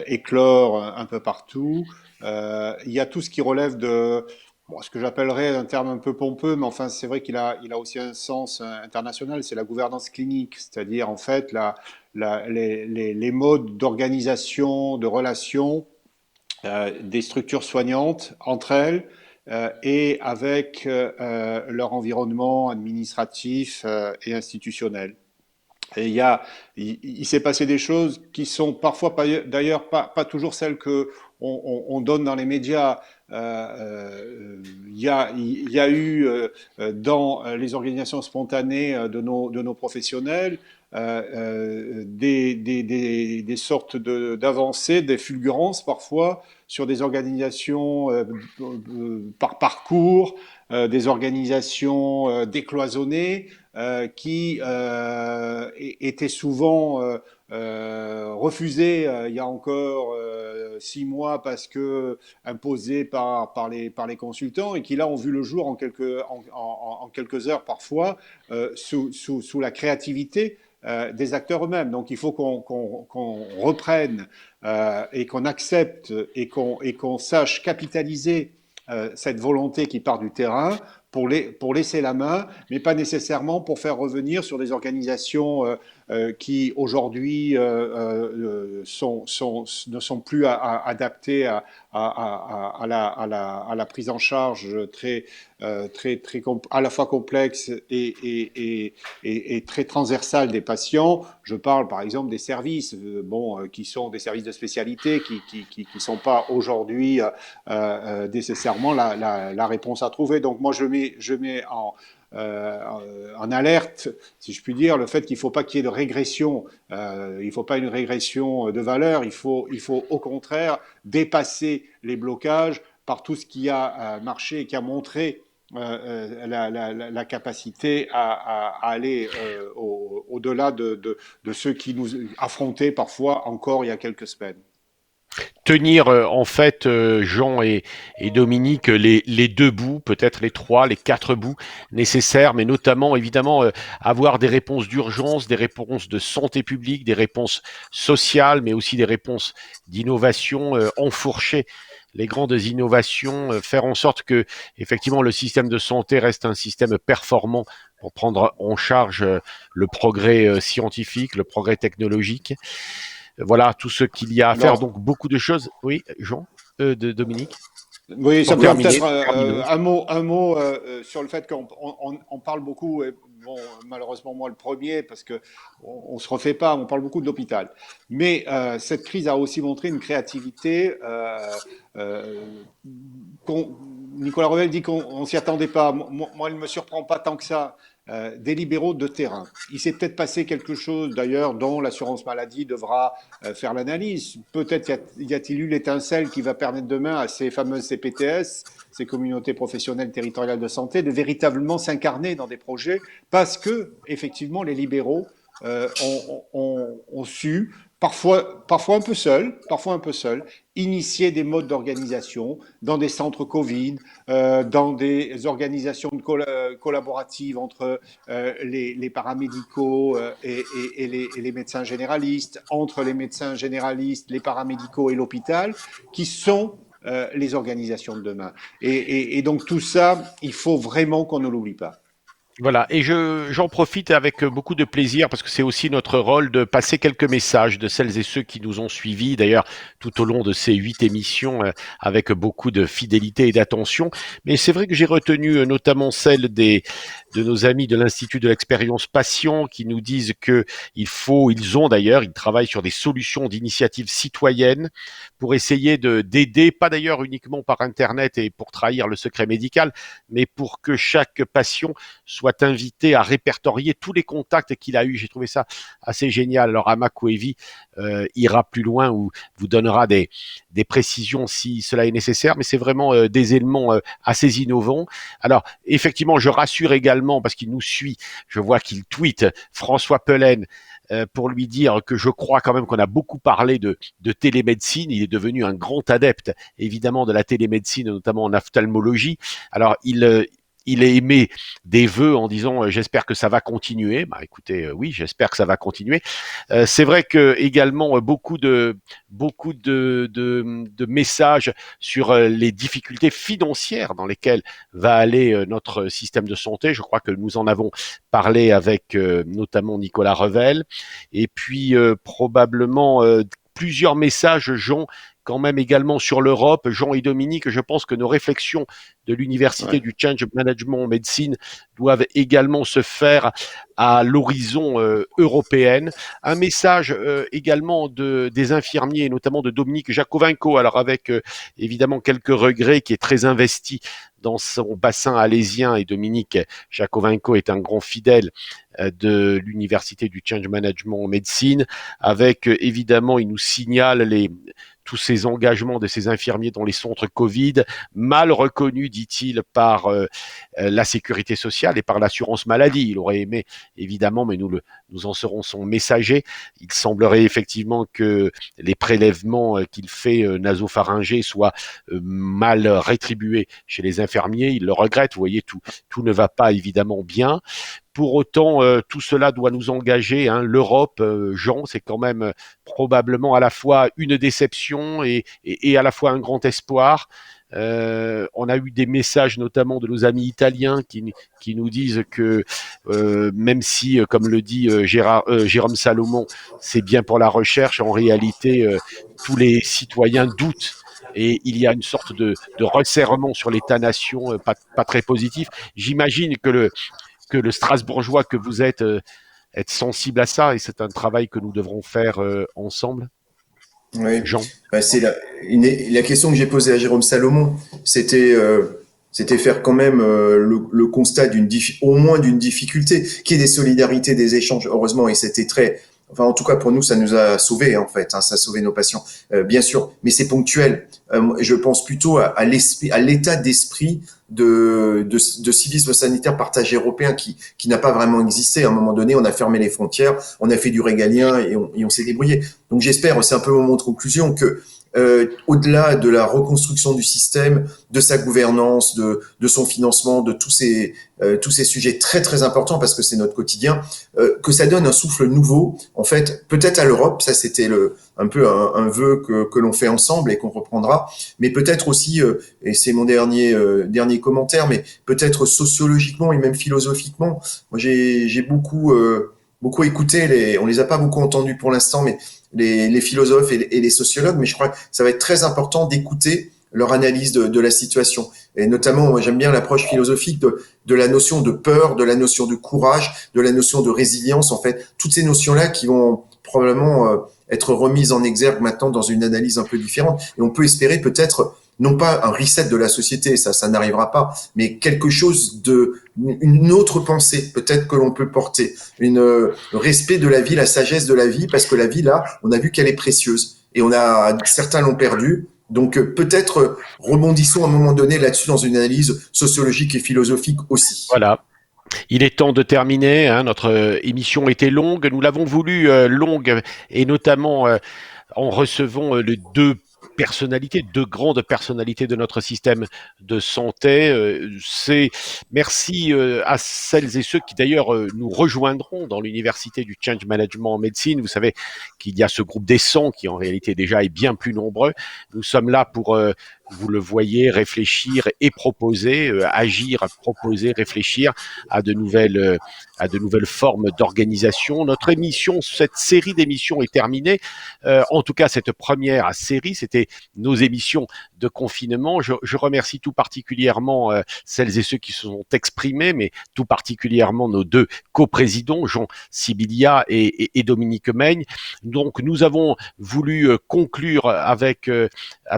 éclore un peu partout, il y a tout ce qui relève de bon, ce que j'appellerais un terme un peu pompeux, mais enfin c'est vrai il a aussi un sens international, c'est la gouvernance clinique, c'est-à-dire en fait les modes d'organisation, de relations des structures soignantes entre elles et avec leur environnement administratif et institutionnel. Et il s'est passé des choses qui sont parfois d'ailleurs pas toujours celles que on donne dans les médias. Il y a eu dans les organisations spontanées de nos professionnels des sortes d'avancées, des fulgurances parfois sur des organisations par parcours, des organisations décloisonnées qui étaient souvent refusées il y a encore 6 mois parce que imposées par les consultants et qui là ont vu le jour en quelques heures parfois sous la créativité des acteurs eux-mêmes. Donc il faut qu'on reprenne et qu'on accepte et qu'on sache capitaliser cette volonté qui part du terrain pour laisser la main, mais pas nécessairement pour faire revenir sur des organisations qui aujourd'hui ne sont plus adaptées à la prise en charge à la fois complexe et très transversale des patients. Je parle par exemple des services, qui sont des services de spécialité, qui sont pas aujourd'hui nécessairement la réponse à trouver. Donc moi je mets en alerte, si je puis dire, le fait qu'il ne faut pas qu'il y ait de régression. Il ne faut pas une régression de valeur. Il faut au contraire dépasser les blocages par tout ce qui a marché et qui a montré la capacité à aller au-delà de ceux qui nous affrontaient parfois encore il y a quelques semaines. tenir en fait Jean et Dominique les deux bouts, peut-être les trois, les quatre bouts nécessaires, mais notamment évidemment avoir des réponses d'urgence, des réponses de santé publique, des réponses sociales, mais aussi des réponses d'innovation enfourcher les grandes innovations, faire en sorte que effectivement le système de santé reste un système performant pour prendre en charge le progrès scientifique, le progrès technologique. Voilà tout ce qu'il y a à faire. Alors, Donc beaucoup de choses. Oui, Jean, de Dominique, oui, pour simplement terminer. peut-être un mot sur le fait qu'on parle beaucoup, et bon, malheureusement moi le premier, parce que on se refait pas, on parle beaucoup de l'hôpital. Mais cette crise a aussi montré une créativité. Euh, qu'on- Nicolas Revel dit qu'on s'y attendait pas. Moi, il ne me surprend pas tant que ça. Des libéraux de terrain. Il s'est peut-être passé quelque chose, d'ailleurs, dont l'assurance maladie devra faire l'analyse. Peut-être y a-t-il eu l'étincelle qui va permettre demain à ces fameuses CPTS, ces communautés professionnelles territoriales de santé, de véritablement s'incarner dans des projets, parce que, effectivement, les libéraux ont su, parfois un peu seuls, initier des modes d'organisation dans des centres Covid, dans des organisations collaboratives entre les paramédicaux et les médecins généralistes, entre les médecins généralistes, les paramédicaux et l'hôpital, qui sont les organisations de demain. Et donc tout ça, il faut vraiment qu'on ne l'oublie pas. Voilà, et j'en profite avec beaucoup de plaisir parce que c'est aussi notre rôle de passer quelques messages de celles et ceux qui nous ont suivis, d'ailleurs, tout au long de ces 8 émissions, avec beaucoup de fidélité et d'attention. Mais c'est vrai que j'ai retenu notamment celle de nos amis de l'Institut de l'expérience patient qui nous disent que ils travaillent sur des solutions d'initiatives citoyennes pour essayer d'aider, pas d'ailleurs uniquement par Internet et pour trahir le secret médical, mais pour que chaque patient soit invité à répertorier tous les contacts qu'il a eus. J'ai trouvé ça assez génial. Alors, Ama Coevi ira plus loin ou vous donnera des précisions si cela est nécessaire, mais c'est vraiment des éléments assez innovants. Alors, effectivement, je rassure également parce qu'il nous suit. Je vois qu'il tweet François Pelen pour lui dire que je crois quand même qu'on a beaucoup parlé de télémédecine. Il est devenu un grand adepte, évidemment, de la télémédecine, notamment en ophtalmologie. Alors, il a émis des vœux en disant j'espère que ça va continuer. Bah écoutez, oui, j'espère que ça va continuer. C'est vrai que également beaucoup de messages sur les difficultés financières dans lesquelles va aller notre système de santé. Je crois que nous en avons parlé avec notamment Nicolas Revel. Et puis probablement plusieurs messages, Jean, quand même également sur l'Europe. Jean et Dominique, je pense que nos réflexions de l'Université Ouais. du Change Management en médecine doivent également se faire à l'horizon européenne. Un message également des infirmiers, notamment de Dominique Jacovenco, alors avec évidemment quelques regrets, qui est très investi dans son bassin alésien, et Dominique Jacovenco est un grand fidèle de l'Université du Change Management en médecine, avec évidemment, il nous signale tous ces engagements de ces infirmiers dans les centres Covid, mal reconnus, dit-il, par la sécurité sociale et par l'assurance maladie. Il aurait aimé, évidemment, mais nous en serons son messager. Il semblerait effectivement que les prélèvements qu'il fait nasopharyngés soient mal rétribués chez les infirmiers. Il le regrette. Vous voyez, tout ne va pas évidemment bien. Pour autant, tout cela doit nous engager. Hein. L'Europe, Jean, c'est quand même probablement à la fois une déception et à la fois un grand espoir. On a eu des messages notamment de nos amis italiens qui nous disent que même si, comme le dit Jérôme Salomon, c'est bien pour la recherche, en réalité, tous les citoyens doutent et il y a une sorte de resserrement sur l'État-nation pas très positif. J'imagine que le Strasbourgeois que vous êtes être sensible à ça et c'est un travail que nous devrons faire ensemble. Oui, Jean. bah, c'est la question que j'ai posée à Jérôme Salomon, c'était faire quand même le constat au moins d'une difficulté, qu'il y ait des solidarités, des échanges. Heureusement, et c'était enfin en tout cas pour nous, ça nous a sauvés en fait, hein, ça a sauvé nos patients, bien sûr, mais c'est ponctuel. Je pense plutôt à l'esprit, à l'état d'esprit de civisme sanitaire partagé européen qui n'a pas vraiment existé. À un moment donné, on a fermé les frontières, on a fait du régalien et on s'est débrouillé. Donc j'espère, c'est un peu mon mot de conclusion, que au-delà de la reconstruction du système, de sa gouvernance, de son financement, de tous ces sujets très très importants parce que c'est notre quotidien, que ça donne un souffle nouveau, en fait, peut-être à l'Europe, ça c'était un peu un vœu que l'on fait ensemble et qu'on reprendra, mais peut-être aussi, et c'est mon dernier commentaire, mais peut-être sociologiquement et même philosophiquement. Moi j'ai beaucoup écouté on les a pas beaucoup entendus pour l'instant, mais les philosophes et les sociologues, mais je crois que ça va être très important d'écouter leur analyse de la situation. Et notamment, moi, j'aime bien l'approche philosophique de la notion de peur, de la notion de courage, de la notion de résilience, en fait, toutes ces notions-là qui vont probablement être remises en exergue maintenant dans une analyse un peu différente. Et on peut espérer peut-être non pas un reset de la société, ça n'arrivera pas, mais quelque chose une autre pensée peut-être que l'on peut porter, respect de la vie, la sagesse de la vie, parce que la vie là, on a vu qu'elle est précieuse et certains l'ont perdue. Donc peut-être rebondissons à un moment donné là-dessus dans une analyse sociologique et philosophique aussi. Voilà. Il est temps de terminer. Hein. Notre émission était longue. Nous l'avons voulu longue et notamment en recevant les deux grandes personnalités de notre système de santé. Merci à celles et ceux qui d'ailleurs nous rejoindront dans l'université du Change Management en médecine. Vous savez qu'il y a ce groupe des 100 qui en réalité déjà est bien plus nombreux. Nous sommes là pour vous le voyez, réfléchir et proposer, agir, proposer, réfléchir à de nouvelles formes d'organisation. Notre émission, cette série d'émissions est terminée. En tout cas, cette première série, c'était nos émissions de confinement. Je remercie tout particulièrement celles et ceux qui se sont exprimés, mais tout particulièrement nos deux coprésidents, Jean Sibilia et Dominique Meigne. Donc, nous avons voulu conclure avec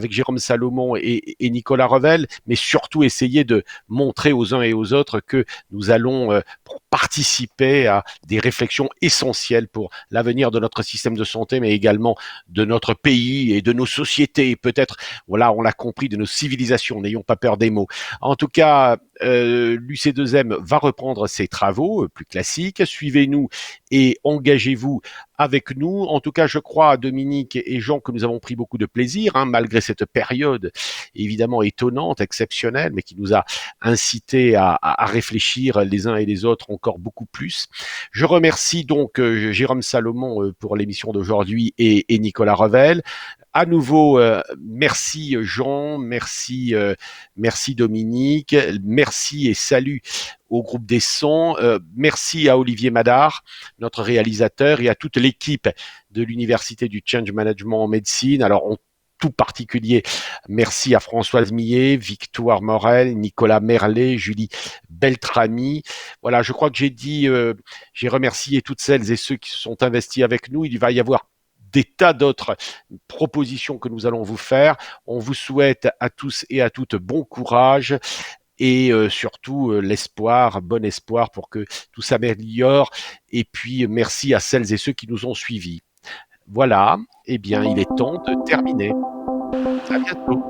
Jérôme Salomon et Nicolas Revel, mais surtout essayer de montrer aux uns et aux autres que nous allons participer à des réflexions essentielles pour l'avenir de notre système de santé, mais également de notre pays et de nos sociétés, peut-être, voilà, on l'a compris, de nos civilisations, n'ayons pas peur des mots. En tout cas, l'UC2M va reprendre ses travaux plus classiques. Suivez-nous et engagez-vous avec nous. En tout cas, je crois, Dominique et Jean, que nous avons pris beaucoup de plaisir, hein, malgré cette période évidemment étonnante, exceptionnelle, mais qui nous a incité à réfléchir les uns et les autres encore beaucoup plus. Je remercie donc Jérôme Salomon pour l'émission d'aujourd'hui et Nicolas Revel. À nouveau, merci Jean, merci Dominique, merci et salut au groupe des 100, merci à Olivier Madard, notre réalisateur, et à toute l'équipe de l'Université du Change Management en médecine. Alors, en tout particulier, merci à Françoise Millet, Victoire Morel, Nicolas Merlet, Julie Beltrami. Voilà, je crois que j'ai remercié toutes celles et ceux qui se sont investis avec nous. Il va y avoir des tas d'autres propositions que nous allons vous faire. On vous souhaite à tous et à toutes bon courage et surtout l'espoir, bon espoir pour que tout s'améliore. Et puis merci à celles et ceux qui nous ont suivis. Voilà, eh bien il est temps de terminer. À bientôt.